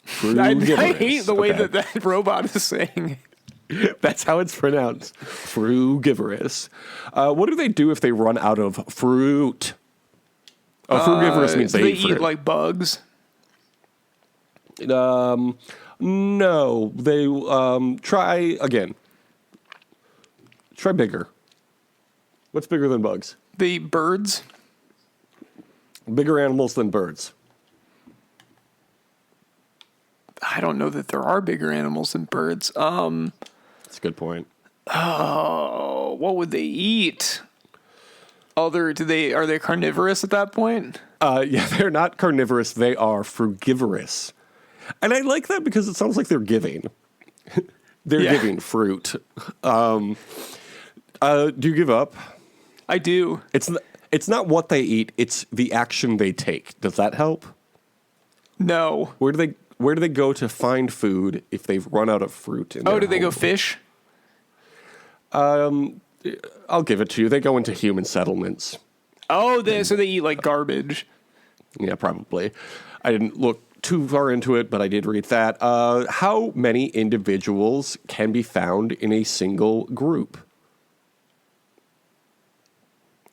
Frugivorous.
I hate the way
Okay.
that robot is saying.
That's how it's pronounced. Frugivorous. What do they do if they run out of fruit? Oh, frugivorous means they eat fruit.
like bugs.
No. They try again. Try bigger. What's bigger than bugs?
The birds.
Bigger animals than birds.
I don't know that there are bigger animals than birds.
That's a good point.
Oh, what would they eat? Are they carnivorous at that point?
Yeah, they're not carnivorous. They are frugivorous. And I like that because it sounds like they're giving. They're giving fruit. Do you give up?
I do.
It's not what they eat, it's the action they take. Does that help?
No.
Where do they go to find food if they've run out of fruit?
Do they go fish?
I'll give it to you. They go into human settlements.
Oh, so they eat like garbage.
Yeah, probably. I didn't look too far into it, but I did read that. How many individuals can be found in a single group?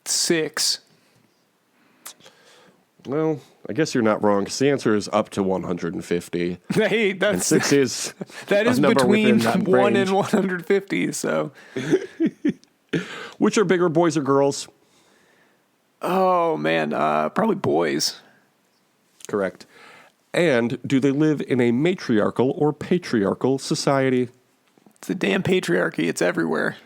6.
Well, I guess you're not wrong, because the answer is up to 150.
Hey,
And 6 is
that
a
is
number
between
within that
1
range.
and 150. So,
Which are bigger, boys or girls?
oh man, probably boys.
Correct. And do they live in a matriarchal or patriarchal society?
It's the damn patriarchy. It's everywhere.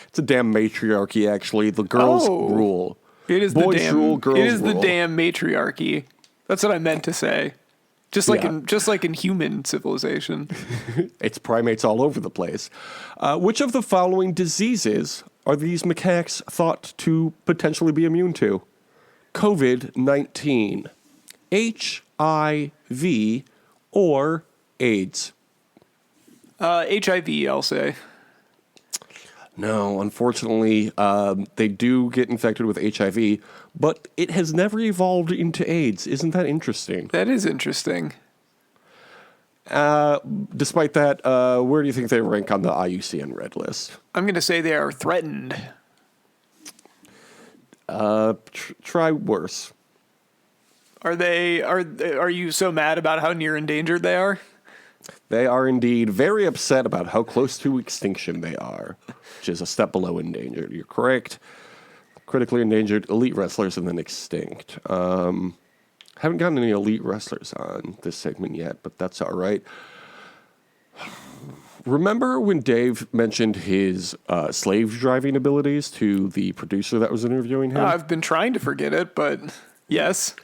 It's a damn matriarchy, actually. The girls rule.
It is
Boys
the damn.
rule, girls
it is
rule.
the damn matriarchy. That's what I meant to say. Just like in human civilization.
It's primates all over the place. Which of the following diseases are these macaques thought to potentially be immune to? COVID-19, HIV, or AIDS?
HIV, I'll say.
No, unfortunately, they do get infected with HIV, but it has never evolved into AIDS. Isn't that interesting?
That is interesting.
Despite that, where do you think they rank on the IUCN Red List?
I'm going to say they are threatened.
Try worse.
Are you so mad about how near endangered they are?
They are indeed very upset about how close to extinction they are, which is a step below endangered. You're correct. Critically endangered, elite wrestlers, and then extinct. Haven't gotten any elite wrestlers on this segment yet, but that's all right. Remember when Dave mentioned his slave driving abilities to the producer that was interviewing him?
I've been trying to forget it, but yes.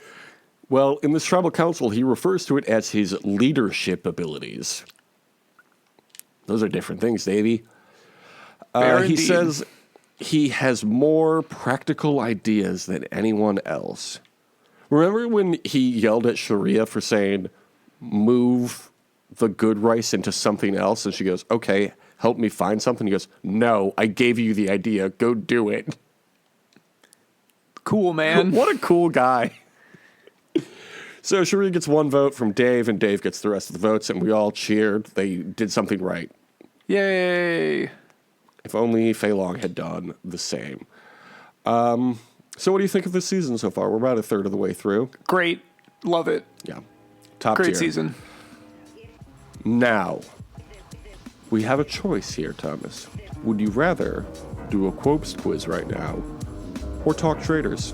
Well, in this tribal council, he refers to it as his leadership abilities. Those are different things, Davey. He says he has more practical ideas than anyone else. Remember when he yelled at Sharia for saying, move the good rice into something else? And she goes, okay, help me find something. He goes, no, I gave you the idea. Go do it.
Cool, man.
What a cool guy. So Sharia gets 1 vote from Dave, and Dave gets the rest of the votes, and we all cheered. They did something right.
Yay.
If only Fei Long had done the same. So what do you think of this season so far? We're about a third of the way through.
Great. Love it.
Yeah. Top
Great
tier.
season.
Now, we have a choice here, Thomas. Would you rather do a Quopes quiz right now or talk traders?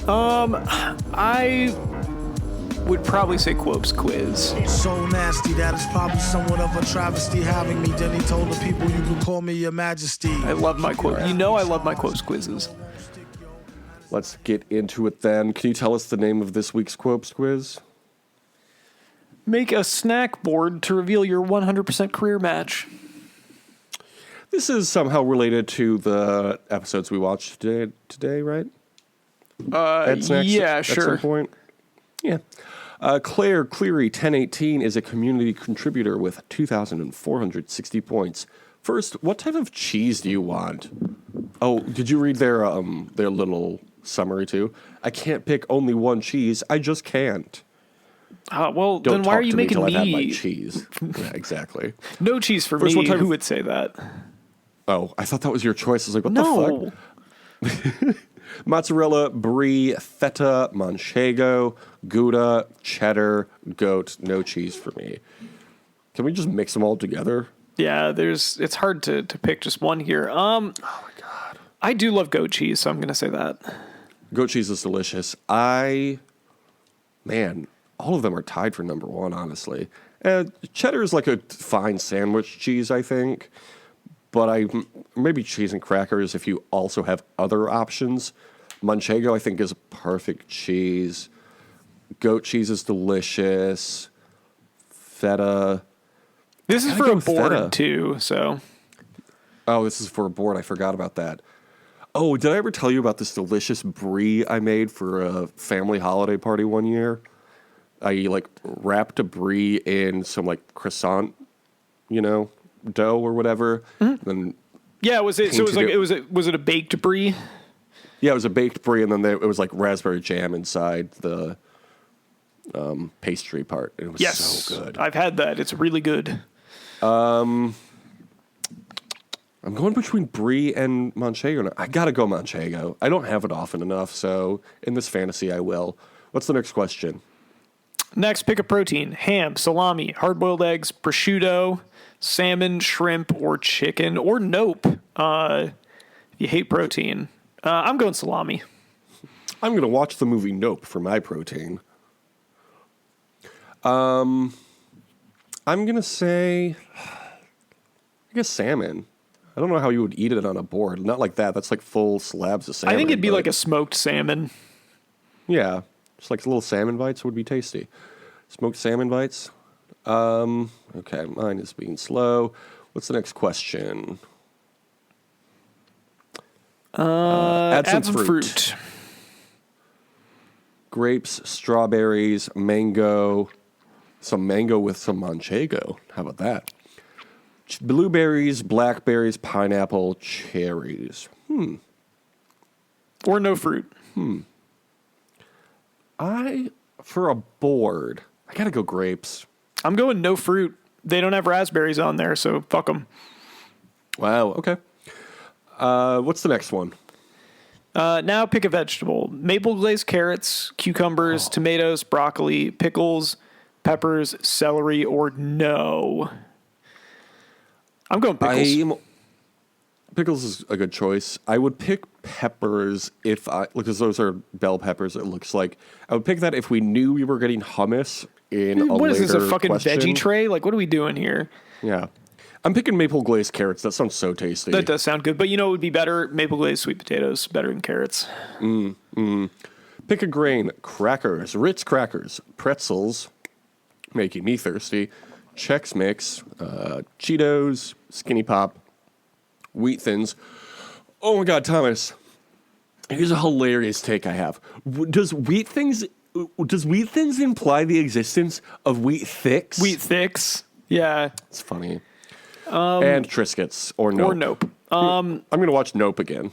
I would probably say Quopes quiz.
So nasty that it's probably somewhat of a travesty having me. Then he told the people you can call me your majesty.
I love my Quopes. You know I love my Quopes quizzes.
Let's get into it then. Can you tell us the name of this week's Quopes quiz?
Make a snack board to reveal your 100% career match.
This is somehow related to the episodes we watched today, right?
Yeah,
At
sure.
some point. Yeah. Claire Cleary, 1018, is a community contributor with 2,460 points. First, what type of cheese do you want? Oh, did you read their little summary too? I can't pick only one cheese. I just can't.
Well,
Don't
then why
talk
are you
to me
making
till I've had my
me?
cheese. Yeah, exactly.
No cheese for
First,
me.
what type
Who
of-
would say that?
Oh, I thought that was your choice. I was like, what the fuck?
No.
Mozzarella, brie, feta, manchego, Gouda, cheddar, goat, no cheese for me. Can we just mix them all together?
Yeah, it's hard to pick just one here. Oh my god. I do love goat cheese, so I'm gonna say that.
Goat cheese is delicious. all of them are tied for number one, honestly. Cheddar is like a fine sandwich cheese, I think. But maybe cheese and crackers if you also have other options. Manchego, I think, is a perfect cheese. Goat cheese is delicious. Feta.
This is for a board, too, so.
Oh, this is for a board. I forgot about that. Oh, did I ever tell you about this delicious brie I made for a family holiday party one year? I, wrapped a brie in some, croissant, dough or whatever.
Mm-hmm.
Then
yeah, was it? So was it a baked brie?
Yeah, it was a baked brie, and then it was raspberry jam inside the pastry part. It was so good.
I've had that. It's really good.
I'm going between brie and manchego. I gotta go manchego. I don't have it often enough, so in this fantasy, I will. What's the next question?
Next, pick a protein: ham, salami, hard-boiled eggs, prosciutto, salmon, shrimp, or chicken, or nope. If you hate protein, I'm going salami.
I'm going to watch the movie Nope for my protein. I'm going to say, I guess salmon. I don't know how you would eat it on a board. Not like that. That's like full slabs of salmon.
I think it'd be like a smoked salmon.
Yeah. Just like little salmon bites would be tasty. Smoked salmon bites. Okay, mine is being slow. What's the next question? Add some fruit. Grapes, strawberries, mango. Some mango with some manchego. How about that? Blueberries, blackberries, pineapple, cherries.
Or no fruit.
For a board, I gotta go grapes.
I'm going no fruit. They don't have raspberries on there, so fuck them.
Wow, okay. What's the next one?
Now pick a vegetable. Maple glazed carrots, cucumbers, tomatoes, broccoli, pickles, peppers, celery, or no. I'm going pickles.
Pickles is a good choice. I would pick peppers because those are bell peppers, it looks like. I would pick that if we knew we were getting hummus in a later
What is this, a fucking
question.
veggie tray? What are we doing here?
Yeah. I'm picking maple glazed carrots. That sounds so tasty.
That does sound good. But it would be better, maple glazed sweet potatoes, better than carrots.
Pick a grain. Crackers. Ritz crackers. Pretzels. Making me thirsty. Chex Mix. Cheetos. Skinny Pop. Wheat Thins. Oh my God, Thomas. Here's a hilarious take I have. Does Wheat Thins imply the existence of Wheat Thicks?
Wheat Thicks? Yeah.
It's funny. And Triscuits or Nope.
Or Nope.
I'm going to watch Nope again.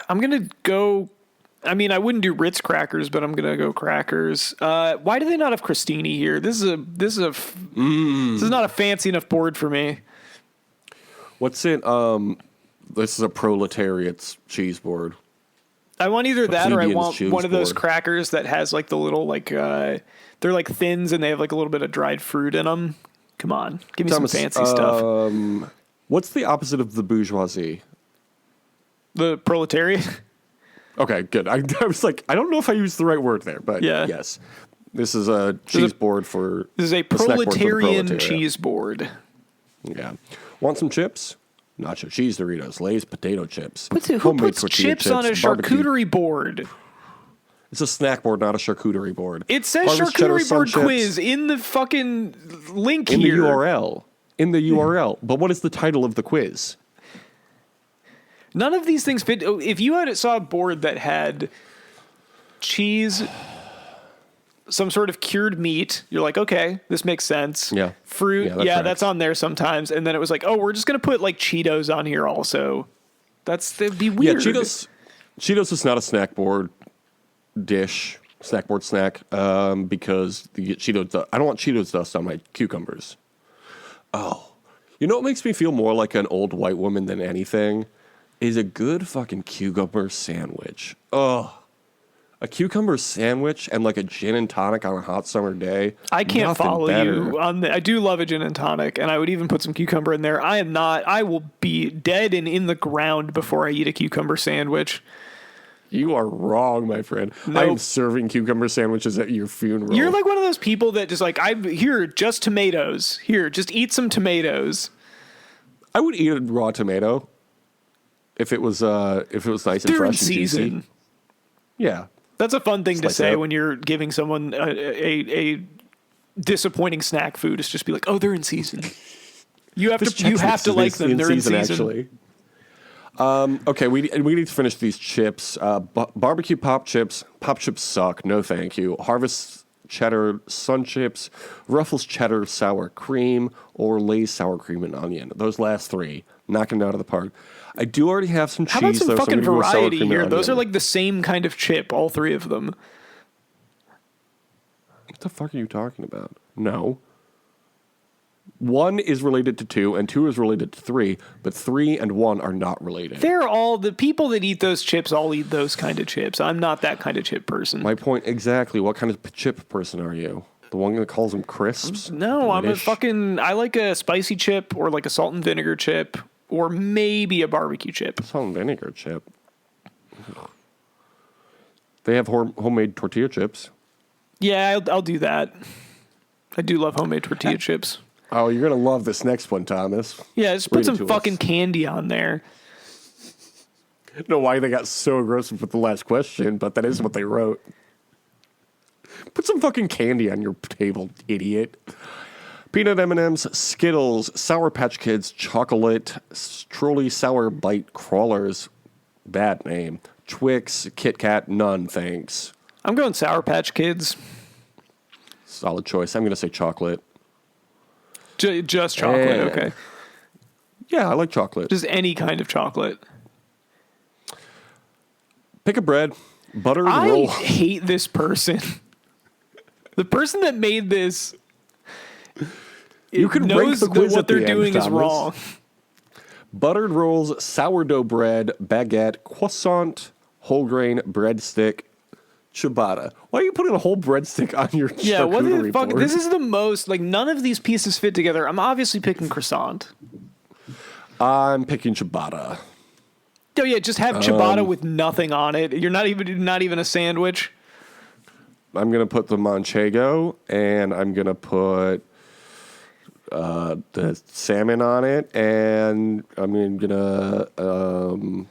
I'm going to go... I wouldn't do Ritz crackers, but I'm going to go crackers. Why do they not have crostini here? This is not a fancy enough board for me.
What's it? This is a proletariat's cheese board.
I want either that or I want one of those
board.
crackers that has the little they're like thins and they have a little bit of dried fruit in them. Come on, give me
Thomas,
some fancy stuff.
What's the opposite of the bourgeoisie?
The proletariat.
Okay, good. I was like, I don't know if I used the right word there, but
yeah.
Yes. This is a cheese board for...
This is a proletarian cheese board.
Yeah. Want some chips? Nacho cheese Doritos, Lay's potato chips.
Who
homemade
puts
tortilla
chips on a charcuterie board?
It's a snack board, not a charcuterie board.
It says
Harvest cheddar
charcuterie board
sun
quiz
chips
in the fucking link
in
here.
the URL. In the URL. But what is the title of the quiz?
None of these things fit. If you saw a board that had cheese, some sort of cured meat, you're like, okay, this makes sense.
Yeah.
Fruit,
Yeah,
that's on there sometimes. And then it was like, oh, we're just going to put Cheetos on here also. That'd be weird.
Yeah, Cheetos is not a snack board dish, snack board snack, because the Cheetos. I don't want Cheetos dust on my cucumbers. Oh, you know what makes me feel more like an old white woman than anything is a good fucking cucumber sandwich. Oh, a cucumber sandwich and a gin and tonic on a hot summer day.
I can't
Nothing
follow
better.
you on I do love a gin and tonic, and I would even put some cucumber in there. I will be dead and in the ground before I eat a cucumber sandwich.
You are wrong, my friend. I am
Nope.
serving cucumber sandwiches at your funeral.
You're like one of those people that just like, here, just tomatoes. Here, just eat some tomatoes.
I would eat a raw tomato if it was nice and
They're in
fresh and
season.
juicy. Yeah.
That's a fun thing to
Slice
say
up.
when you're giving someone a disappointing snack food. Is just be like, oh, they're in season. You have
This
to
Chex Mix
like
is
them. They're in season.
actually. Okay, we need to finish these chips. Barbecue pop chips. Pop chips suck. No, thank you. Harvest cheddar sun chips, Ruffles cheddar sour cream, or Lay's sour cream and onion. Those last three, knocking it out of the park. I do already have some cheese.
How about some
though, so I'm
fucking
gonna go with sour
variety
cream and
here? Those are
onion.
like the same kind of chip, all three of them.
What the fuck are you talking about? No. 1 is related to 2, and 2 is related to 3, but 3 and 1 are not related.
They're all the people that eat those chips all eat those kind of chips. I'm not that kind of chip person.
My point exactly. What kind of chip person are you? The one that calls them crisps?
No, I'm a
British?
I like a spicy chip or like a salt and vinegar chip or maybe a barbecue chip.
Salt and vinegar chip. Ugh. They have homemade tortilla chips.
Yeah, I'll do that. I do love homemade tortilla chips.
Oh, you're going to love this next one, Thomas.
Yeah, just put
Read it
some
to us.
fucking candy on there.
I don't know why they got so aggressive with the last question, but that is what they wrote. Put some fucking candy on your table, idiot. Peanut M&M's, Skittles, Sour Patch Kids, Chocolate, Trolley Sour Bite Crawlers, bad name, Twix, Kit Kat, none, thanks.
I'm going Sour Patch Kids.
Solid choice. I'm going to say chocolate.
Just chocolate, okay.
Yeah, I like chocolate.
Just any kind of chocolate.
Pick a bread, butter and
I
roll.
hate this person. The person that made this
You can rank
knows
the
that
quiz
what
at the
they're
end,
doing is
Thomas.
wrong.
Buttered rolls, sourdough bread, baguette, croissant, whole grain, breadstick, ciabatta. Why are you putting a whole breadstick on your
Yeah, what the
charcuterie
fuck?
board?
This is the most, like, none of these pieces fit together. I'm obviously picking croissant.
I'm picking ciabatta.
Oh, yeah, just have ciabatta with nothing on it. You're not even a sandwich.
I'm going to put the manchego, and I'm going to put the salmon on it, and I'm going to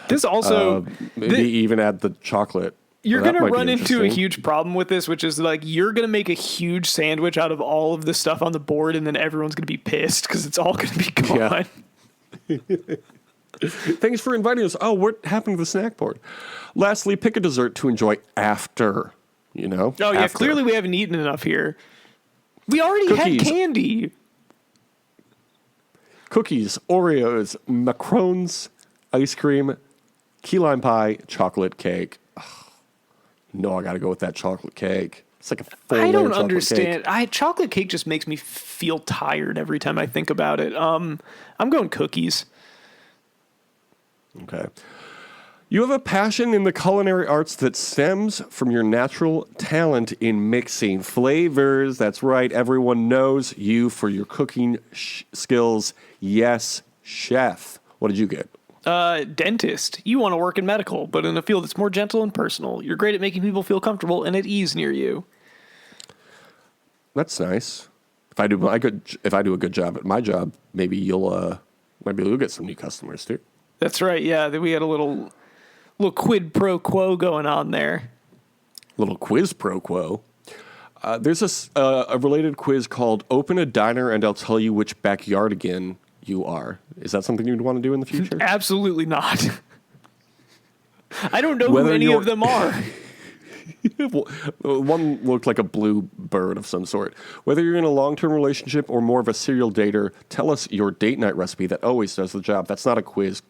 This also,
maybe even add the chocolate.
you're
That
going to
might be
run into a
interesting.
huge problem with this, which is like you're going to make a huge sandwich out of all of the stuff on the board, and then everyone's going to be pissed because it's all going to be gone.
Yeah. Thanks for inviting us. Oh, what happened to the snack board? Lastly, pick a dessert to enjoy after, you know?
Oh, yeah,
After.
clearly we haven't eaten enough here. We already had
Cookies.
candy.
Cookies, Oreos, macarons, ice cream, key lime pie, chocolate cake. Ugh. No, I got to go with that chocolate cake. It's like a full
I
layer
don't
chocolate
understand.
cake.
Chocolate cake just makes me feel tired every time I think about it. I'm going cookies.
Okay. You have a passion in the culinary arts that stems from your natural talent in mixing flavors. That's right. Everyone knows you for your cooking skills. Yes, chef. What did you get?
Dentist. You want to work in medical, but in a field that's more gentle and personal. You're great at making people feel comfortable and at ease near you.
That's nice. If I do a good job at my job, maybe you'll get some new customers too.
That's right. Yeah, we had a little quid pro quo going on there.
Little quiz pro quo. There's a related quiz called "Open a Diner and I'll Tell You Which Backyardigan You Are." Is that something you'd want to do in the future?
Absolutely not. I don't know
Whether
who any
you're-
of them are.
One looked like a blue bird of some sort. Whether you're in a long-term relationship or more of a serial dater, tell us your date night recipe that always does the job. That's not a quiz.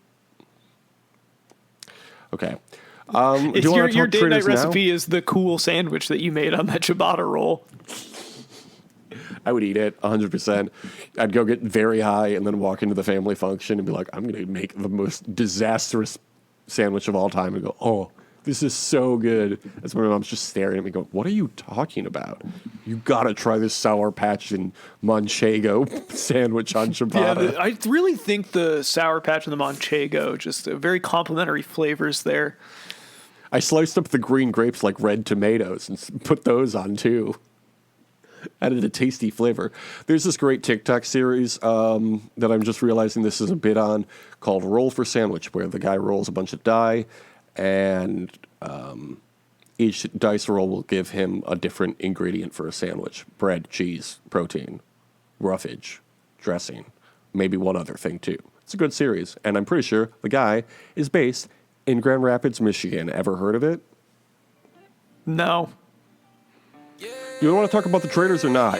Okay. Do
If
you wanna
your
talk
date night
traders now?
recipe is the cool sandwich that you made on that ciabatta roll.
I would eat it 100%. I'd go get very high and then walk into the family function and be like, I'm going to make the most disastrous sandwich of all time and go, oh, This is so good. That's my mom's just staring at me going, what are you talking about? You gotta try this Sour Patch and Manchego sandwich on ciabatta.
Yeah, I really think the Sour Patch and the Manchego, just very complementary flavors there.
I sliced up the green grapes like red tomatoes and put those on too. Added a tasty flavor. There's this great TikTok series that I'm just realizing this is a bit on called Roll for Sandwich, where the guy rolls a bunch of die, and each dice roll will give him a different ingredient for a sandwich. Bread, cheese, protein, roughage, dressing, maybe one other thing too. It's a good series, and I'm pretty sure the guy is based in Grand Rapids, Michigan. Ever heard of it?
No.
You want to talk about the traders or not?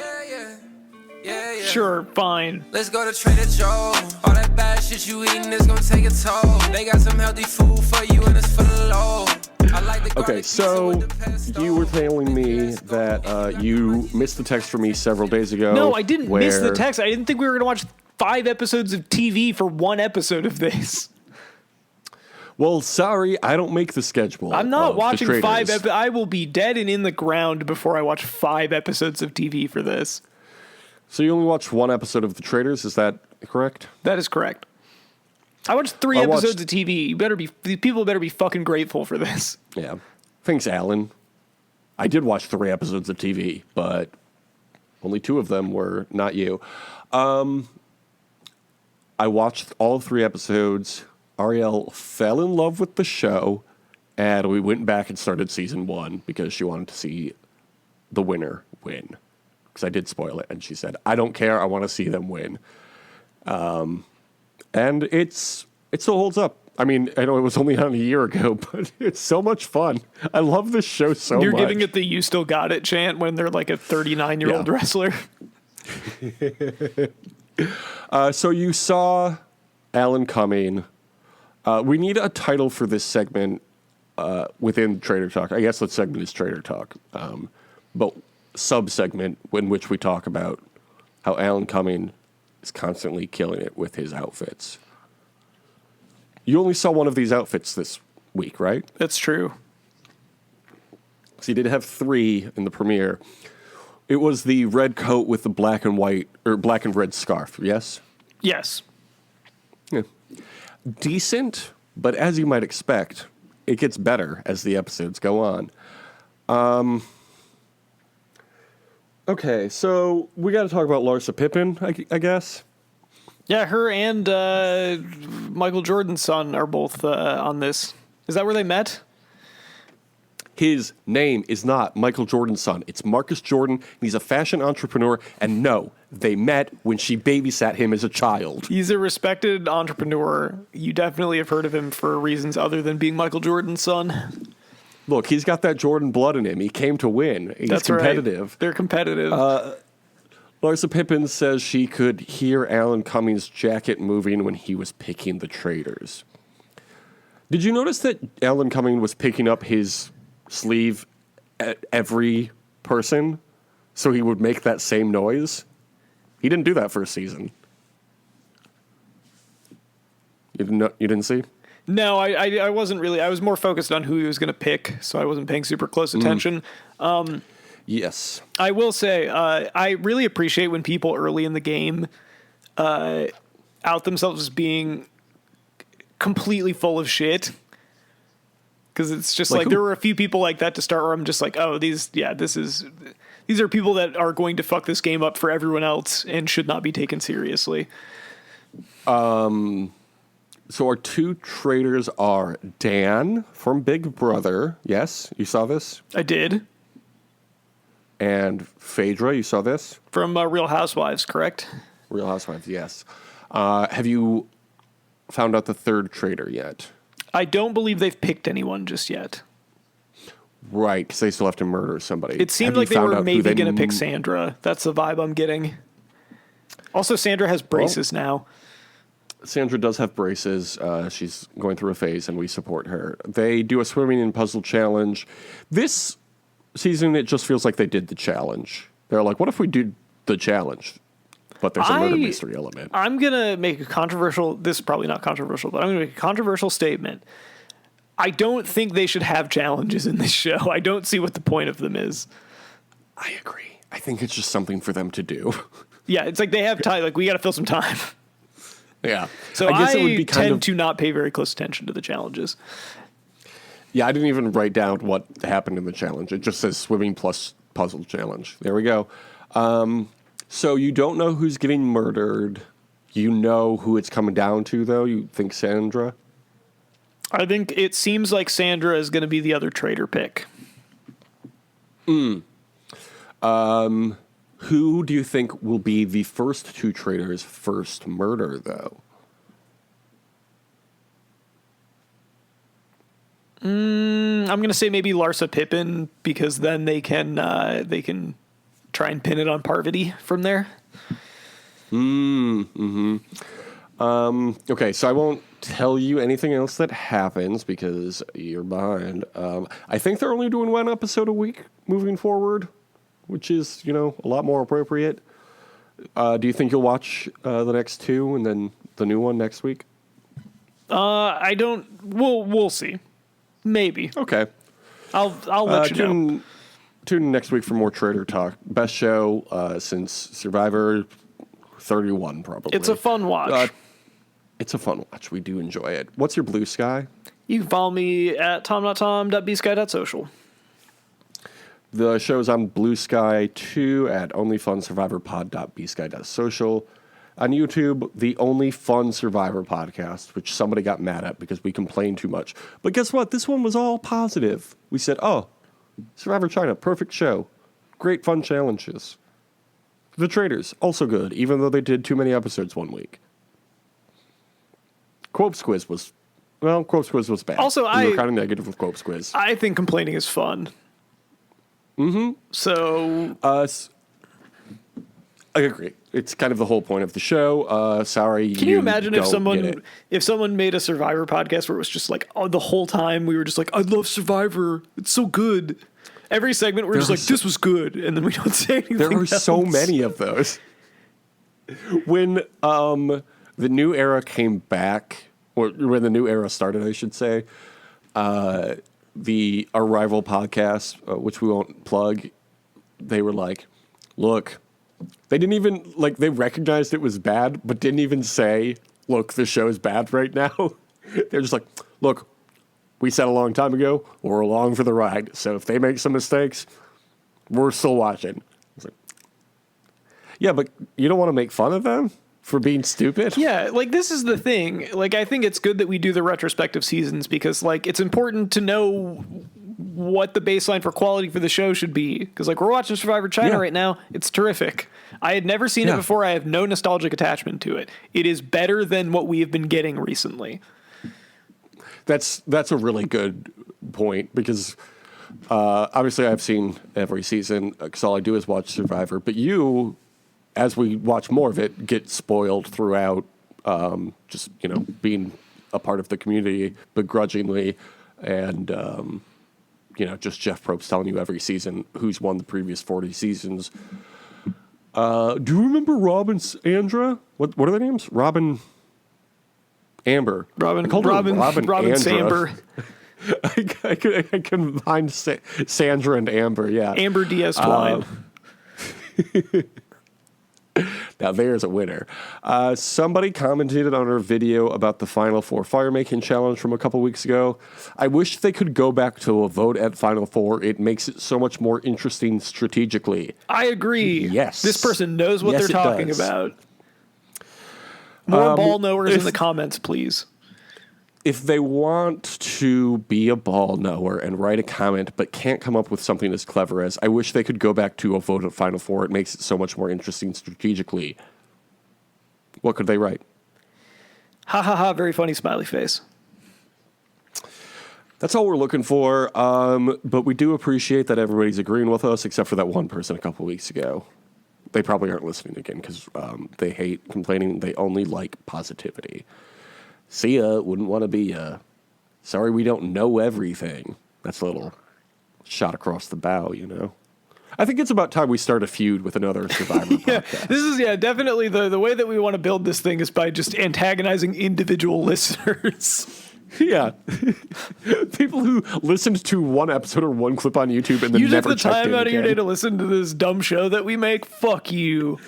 Sure, fine.
Let's go to Trader Joe. All that bad shit you eating is gonna take a toll. They got some healthy food for you and it's for the low.
Okay, so you were telling me that you missed the text from me several days ago.
No, I didn't miss the text. I didn't think we were going to watch 5 episodes of TV for 1 episode of this.
Well, sorry, I don't make the schedule.
I'm not watching 5
episodes.
I will be dead and in the ground before I watch 5 episodes of TV for this.
So you only watched 1 episode of The Traders, is that correct?
That is correct. I watched 3 episodes of TV. People better be fucking grateful for this.
Yeah. Thanks, Alan. I did watch 3 episodes of TV, but only 2 of them were not you. I watched all 3 episodes. Ariel fell in love with the show, and we went back and started season 1 because she wanted to see the winner win. Because I did spoil it, and she said, I don't care, I want to see them win. And it still holds up. I mean, I know it was only on a year ago, but it's so much fun. I love this show so much.
You're giving it the "you still got it" chant when they're like a 39-year-old wrestler.
So you saw Alan Cumming. We need a title for this segment within Trader Talk. I guess that segment is Trader Talk. But sub-segment in which we talk about how Alan Cumming is constantly killing it with his outfits. You only saw one of these outfits this week, right?
That's true.
So you did have 3 in the premiere. It was the red coat with the black and white, or black and red scarf, yes?
Yes.
Yeah. Decent, but as you might expect, it gets better as the episodes go on. Okay, so we got to talk about Larsa Pippen, I guess.
Yeah, her and Michael Jordan's son are both on this. Is that where they met?
His name is not Michael Jordan's son. It's Marcus Jordan. He's a fashion entrepreneur. And no, they met when she babysat him as a child.
He's a respected entrepreneur. You definitely have heard of him for reasons other than being Michael Jordan's son.
Look, he's got that Jordan blood in him. He came to win. He's
That's
competitive.
Right. They're competitive.
Larsa Pippen says she could hear Alan Cummings' jacket moving when he was picking the traders. Did you notice that Alan Cummings was picking up his sleeve at every person so he would make that same noise? He didn't do that first season. You didn't see?
No, I wasn't really. I was more focused on who he was going to pick, so I wasn't paying super close attention.
Yes.
I will say, I really appreciate when people early in the game out themselves as being completely full of shit. Because it's just like there were a few people like that to start where I'm just like, oh, these are people that are going to fuck this game up for everyone else and should not be taken seriously.
So our 2 traders are Dan from Big Brother. Yes, you saw this?
I did.
And Phaedra, you saw this?
From Real Housewives, correct?
Real Housewives, yes. Have you found out the 3rd trader yet?
I don't believe they've picked anyone just yet.
Right, because they still have to murder somebody.
It seemed like they were maybe going to pick Sandra. That's the vibe I'm getting. Also, Sandra has braces now.
Sandra does have braces. She's going through a phase, and we support her. They do a swimming and puzzle challenge. This season, it just feels like they did the challenge. They're like, what if we do the challenge? But there's a murder mystery element.
I'm going to make a controversial... This is probably not controversial, but I'm going to make a controversial statement. I don't think they should have challenges in this show. I don't see what the point of them is.
I agree. I think it's just something for them to do.
Yeah, it's like they have time. Like, we got to fill some time.
Yeah.
So
I guess it would be
tend to not pay very close attention to the challenges.
Yeah, I didn't even write down what happened in the challenge. It just says swimming plus puzzle challenge. There we go. So you don't know who's getting murdered. You know who it's coming down to, though. You think Sandra?
I think it seems like Sandra is going to be the other traitor pick.
Who do you think will be the first two traitors' first murder, though?
I'm going to say maybe Larsa Pippen, because then they can try and pin it on Parvati from there.
Okay, so I won't tell you anything else that happens because you're behind. I think they're only doing one episode a week moving forward, which is, a lot more appropriate. Do you think you'll watch the next two and then the new one next week?
I don't. We'll see. Maybe.
Okay.
I'll let you know.
Tune in next week for more Traitor Talk. Best show since Survivor 31, probably.
It's a fun watch.
It's a fun watch. We do enjoy it. What's your Blue Sky?
You can follow me at tom.tom.bsky.social.
The show's on Blue Sky 2 at onlyfunsurvivorpod.bsky.social. On YouTube, the Only Fun Survivor podcast, which somebody got mad at because we complained too much. But guess what? This one was all positive. We said, Survivor China, perfect show. Great fun challenges. The Traitors, also good, even though they did too many episodes one week. Quopes Quiz was bad.
Also,
we were kind of negative with Quopes Quiz.
I think complaining is fun.
Mm-hmm.
So...
I agree. It's kind of the whole point of the show. Sorry.
Can you imagine if someone made a Survivor podcast where it was just like, the whole time we were just like, I love Survivor. It's so good. Every segment we're just like, this was good. And then we don't say anything
There are
else.
so many of those. When the new era came back, or when the new era started, I should say, the Arrival podcast, which we won't plug, they were like, look, they didn't even, they recognized it was bad, but didn't even say, look, the show's bad right now. They're just like, look, we said a long time ago, we're along for the ride. So if they make some mistakes, we're still watching. Like, yeah, but you don't want to make fun of them for being stupid?
Yeah, this is the thing. I think it's good that we do the retrospective seasons because, it's important to know what the baseline for quality for the show should be. Because, we're watching Survivor China right now. It's terrific. I had never seen it before. I have no nostalgic attachment to it. It is better than what we have been getting recently.
That's a really good point because obviously I've seen every season because all I do is watch Survivor. But you, as we watch more of it, get spoiled throughout just, being a part of the community begrudgingly and, just Jeff Probst telling you every season who's won the previous 40 seasons. Do you remember Robin Sandra? What are their names? Robin... Amber.
Robin Samber.
I combined Sandra and Amber, yeah.
Amber DS Twine.
Now there's a winner. Somebody commented on our video about the Final Four fire making challenge from a couple weeks ago. I wish they could go back to a vote at Final Four. It makes it so much more interesting strategically.
I agree.
Yes.
This person knows what they're talking about. More ball knowers in the comments, please.
If they want to be a ball knower and write a comment but can't come up with something as clever as, I wish they could go back to a vote at Final Four. It makes it so much more interesting strategically. What could they write?
Ha ha ha, very funny smiley face.
That's all we're looking for. But we do appreciate that everybody's agreeing with us, except for that one person a couple weeks ago. They probably aren't listening again because they hate complaining. They only like positivity. See ya, wouldn't want to be ya. Sorry we don't know everything. That's a little shot across the bow, I think it's about time we start a feud with another Survivor podcast.
This is, definitely the way that we want to build this thing is by just antagonizing individual listeners.
Yeah. People who listened to one episode or one clip on YouTube and then
You took
never
the
checked
time
in
out of your day
again.
to listen to this dumb show that we make? Fuck you.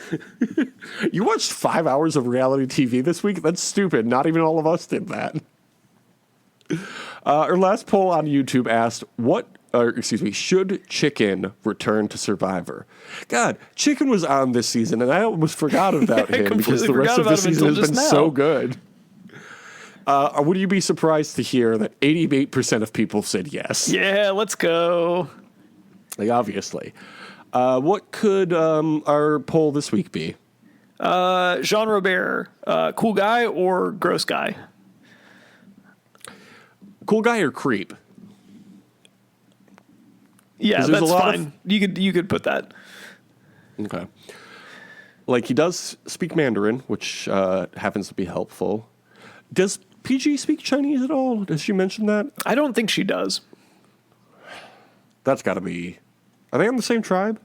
You watched 5 hours of reality TV this week? That's stupid. Not even all of us did that. Our last poll on YouTube asked, should Chicken return to Survivor? God, Chicken was on this season, and I almost forgot about
I
him because
completely
the rest
forgot
of the
about him
season has
until
been
just
so
now.
good. Would you be surprised to hear that 88% of people said yes?
Yeah, let's go.
Like, obviously. What could our poll this week be?
Jean Robert, cool guy or gross guy?
Cool guy or creep?
Yeah,
'Cause there's
that's
a lot
fine. You could put that.
Okay. Like, he does speak Mandarin, which happens to be helpful. Does PG speak Chinese at all? Does she mention that?
I don't think she does.
That's got to be... Are they on the same tribe?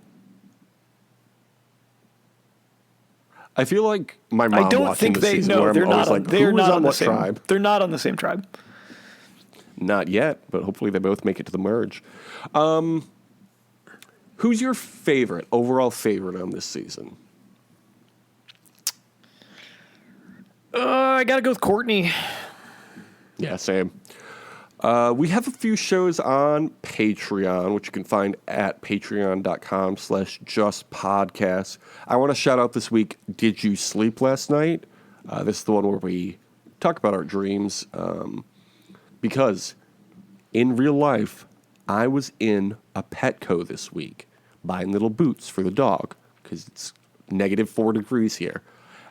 I feel like my mom
I don't
watching
think
this
they.
season
No,
where
they're
I'm always
not.
like,
They're
who was
not
on
on the
what
same
tribe?
They're not on the same tribe.
Not yet, but hopefully they both make it to the merge. Who's your overall favorite on this season?
I gotta go with Courtney.
Yeah, same. We have a few shows on Patreon, which you can find at patreon.com/justpodcasts. I want to shout out this week, Did You Sleep Last Night? This is the one where we talk about our dreams. Because in real life, I was in a Petco this week buying little boots for the dog because it's -4 degrees here.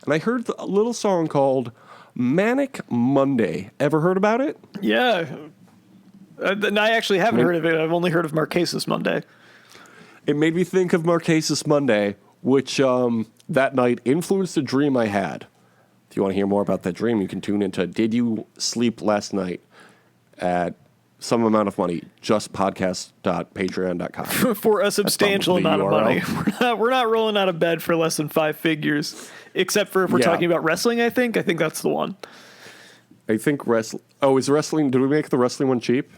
And I heard a little song called Manic Monday. Ever heard about it?
Yeah. And I actually haven't heard of it. I've only heard of Marquesas Monday.
It made me think of Marquesas Monday, which that night influenced a dream I had. If you want to hear more about that dream, you can tune into Did You Sleep Last Night at some amount of money, justpodcast.patreon.com.
For a substantial
the
amount of money.
URL.
We're not rolling out of bed for less than 5 figures. Except for if we're
Yeah.
talking about wrestling, I think. I think that's the one.
I think is wrestling, did we make the wrestling one cheap?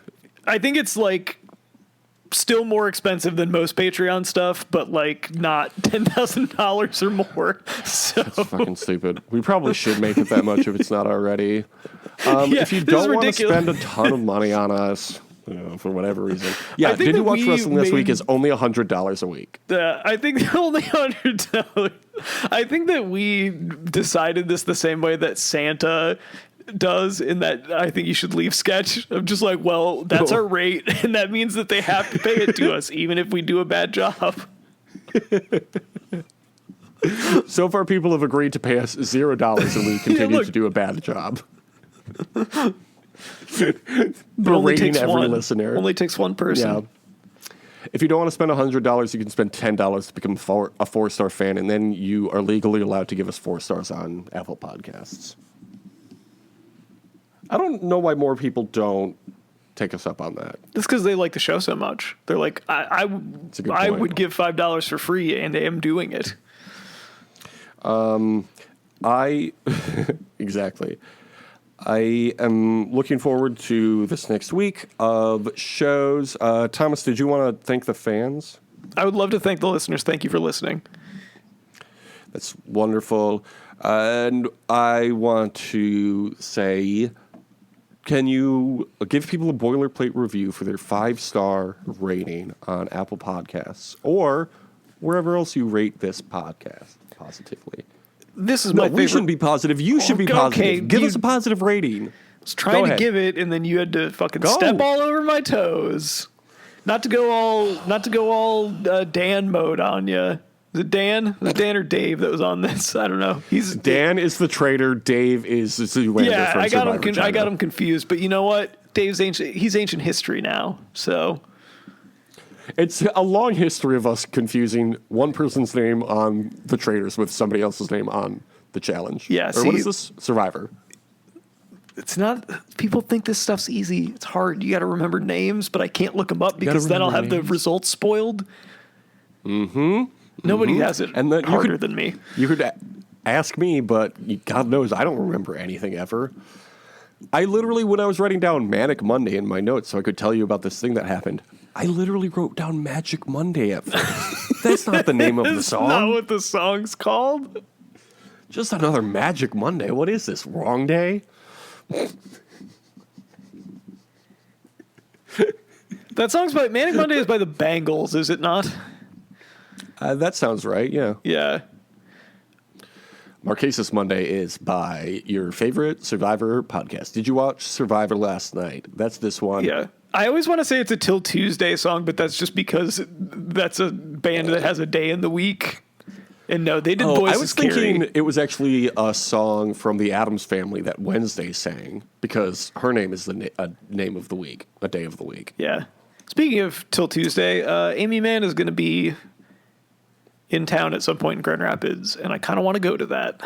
I think it's like still more expensive than most Patreon stuff, but like not $10,000 or more. So
It's fucking stupid. We probably should make it that much if it's not already.
Yeah,
if you
this is
don't want to
ridiculous.
spend a ton of money on us, for whatever reason. Yeah,
think
Did You
that
Watch
we
Wrestling this week
made-
is only $100 a week.
I think only $100. I think that we decided this the same way that Santa does, in that I think you should leave sketch. I'm just like, well, that's our rate, and that means that they have to pay it to us, even if we do a bad job.
So far, people have agreed to pay us $0 and we continue
look.
to do a bad job.
But only
Berating
takes
every
one.
listener.
Only takes one person.
Yeah. If you don't want to spend $100, you can spend $10 to become a 4-star fan, and then you are legally allowed to give us 4 stars on Apple Podcasts. I don't know why more people don't take us up on that.
It's because they like the show so much. They're like, I
a good
I
point.
would give $5 for free, and I am doing it.
Exactly. I am looking forward to this next week of shows. Thomas, did you want to thank the fans?
I would love to thank the listeners. Thank you for listening.
That's wonderful. And I want to say, can you give people a boilerplate review for their 5-star rating on Apple Podcasts or wherever else you rate this podcast positively?
This is
No,
my
we
favorite.
shouldn't be positive. You should be
Okay,
positive. Give
you-
us a positive rating.
I was trying
Go
to
ahead.
give it, and then you had to fucking
Go.
step all over my toes. Not to go all Dan mode on you. Is it Dan? Was it Dan or Dave that was on this? I don't know. He's
Dan is the traitor. Dave is the Zoolander
Yeah,
from
I got
Survivor
him.
China.
I got him confused. But you know what? Dave's ancient. He's ancient history now. So
It's a long history of us confusing one person's name on the traitors with somebody else's name on the challenge.
Yeah,
Or what
see-
is this? Survivor.
it's not. People think this stuff's easy. It's hard. You got to remember names, but I can't look them up
gotta
because then I'll have
remember
the
names.
results spoiled. Mm-hmm. Nobody has it
And then you
harder
could-
than me.
You could ask me, but God knows I don't remember anything ever. I literally, when I was writing down Manic Monday in my notes so I could tell you about this thing that happened, I literally wrote down Magic Monday at first. That's not the name of the song.
Not what the song's called.
Just another Magic Monday. What is this? Wrong day?
That song's by Manic Monday is by the Bangles, is it not?
That sounds right, yeah.
Yeah.
Marquesas Monday is by your favorite Survivor podcast. Did you watch Survivor last night? That's this one.
Yeah. I always want to say it's a Till Tuesday song, but that's just because that's a band that has a day in the week. And no, they did Voices
I was
Carry.
thinking it was actually a song from the Addams Family that Wednesday sang because her name is the name of the week, a day of the week.
Yeah. Speaking of Till Tuesday, Amy Mann is going to be in town at some point in Grand Rapids, and I kind of want to go to that.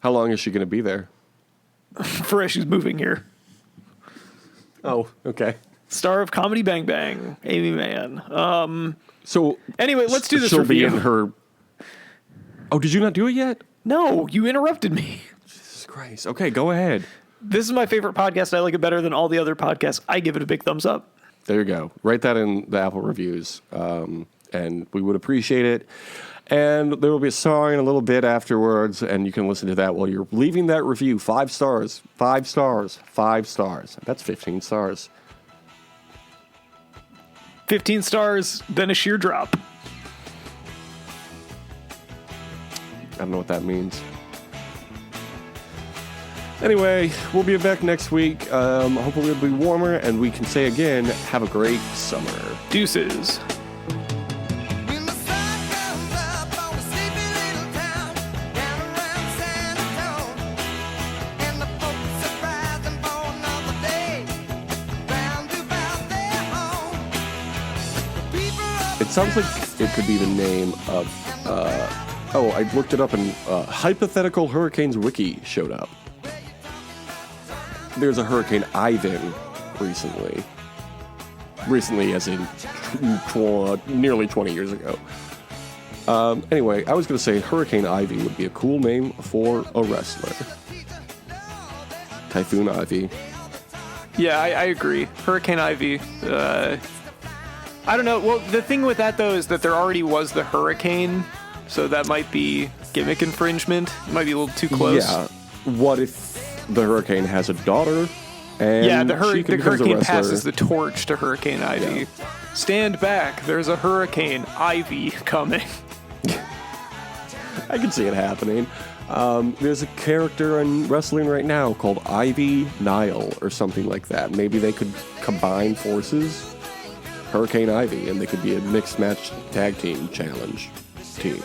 How long is she going to be there?
For she's moving here.
Oh, okay.
Star of Comedy Bang Bang, Amy Mann.
So
Anyway, let's do this
she'll
review.
be in her... Oh, did you not do it yet?
No, you interrupted me.
Jesus Christ. Okay, go ahead.
This is my favorite podcast. I like it better than all the other podcasts. I give it a big thumbs up.
There you go. Write that in the Apple reviews, and we would appreciate it. And there will be a song in a little bit afterwards, and you can listen to that while you're leaving that review. 5 stars. 5 stars. 5 stars. That's 15 stars.
15 stars, then a sheer drop.
I don't know what that means. Anyway, we'll be back next week. Hopefully it'll be warmer, and we can say again, have a great summer.
Deuces.
When the sun comes up on a sleepy little town down around San Antonio, and the folks are rising for another day, round about their home.
It sounds like it could be the name of... I looked it up, and Hypothetical Hurricanes Wiki showed up. There's a Hurricane Ivan recently. Recently, as in nearly 20 years ago. Anyway, I was going to say Hurricane Ivy would be a cool name for a wrestler. Typhoon Ivy.
Yeah, I agree. Hurricane Ivy. I don't know. Well, the thing with that, though, is that there already was the hurricane, so that might be gimmick infringement. It might be a little too close.
Yeah. What if the hurricane has a daughter? And
Yeah, the
she becomes a
hurricane
wrestler?
passes the torch to Hurricane Ivy.
Yeah.
Stand back. There's a Hurricane Ivy coming.
I can see it happening. There's a character in wrestling right now called Ivy Nile or something like that. Maybe they could combine forces, Hurricane Ivy, and they could be a mixed match tag team challenge team.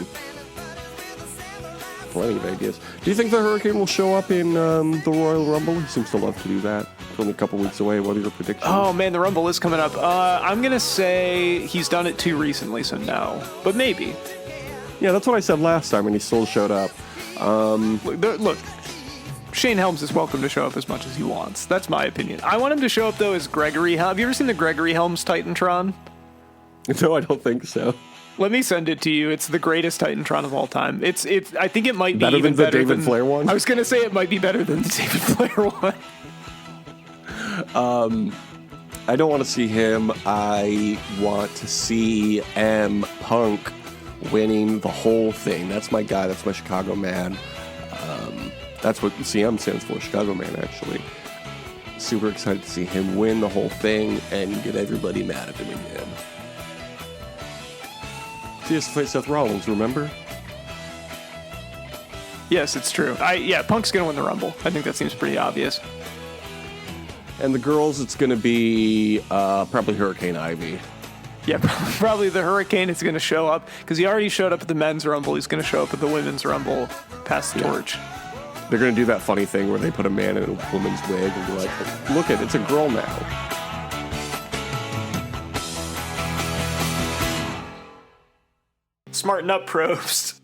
Plenty of ideas. Do you think the Hurricane will show up in the Royal Rumble? He seems to love to do that. It's only a couple weeks away. What are your predictions?
Oh, man, the Rumble is coming up. I'm going to say he's done it too recently, so no. But maybe.
Yeah, that's what I said last time, and he still showed up.
Look, Shane Helms is welcome to show up as much as he wants. That's my opinion. I want him to show up, though, as Gregory Helms. Have you ever seen the Gregory Helms Titantron?
No, I don't think so.
Let me send it to you. It's the greatest Titantron of all time. It's. I think it might be
Better
even
than the
better
David
than
Flair one?
I was going to say it might be better than the David Flair one.
I don't want to see him. I want to see Punk winning the whole thing. That's my guy. That's my Chicago man. That's what CM stands for, Chicago man, actually. Super excited to see him win the whole thing and get everybody mad at him again. He has to fight Seth Rollins, remember?
Yes, it's true. Punk's going to win the Rumble. I think that seems pretty obvious.
And the girls, it's going to be probably Hurricane Ivy.
Yeah, probably the Hurricane is going to show up because he already showed up at the men's Rumble. He's going to show up at the women's Rumble, pass the torch.
They're going to do that funny thing where they put a man in a woman's wig and be like, look it's a girl now.
Smarten up, probes.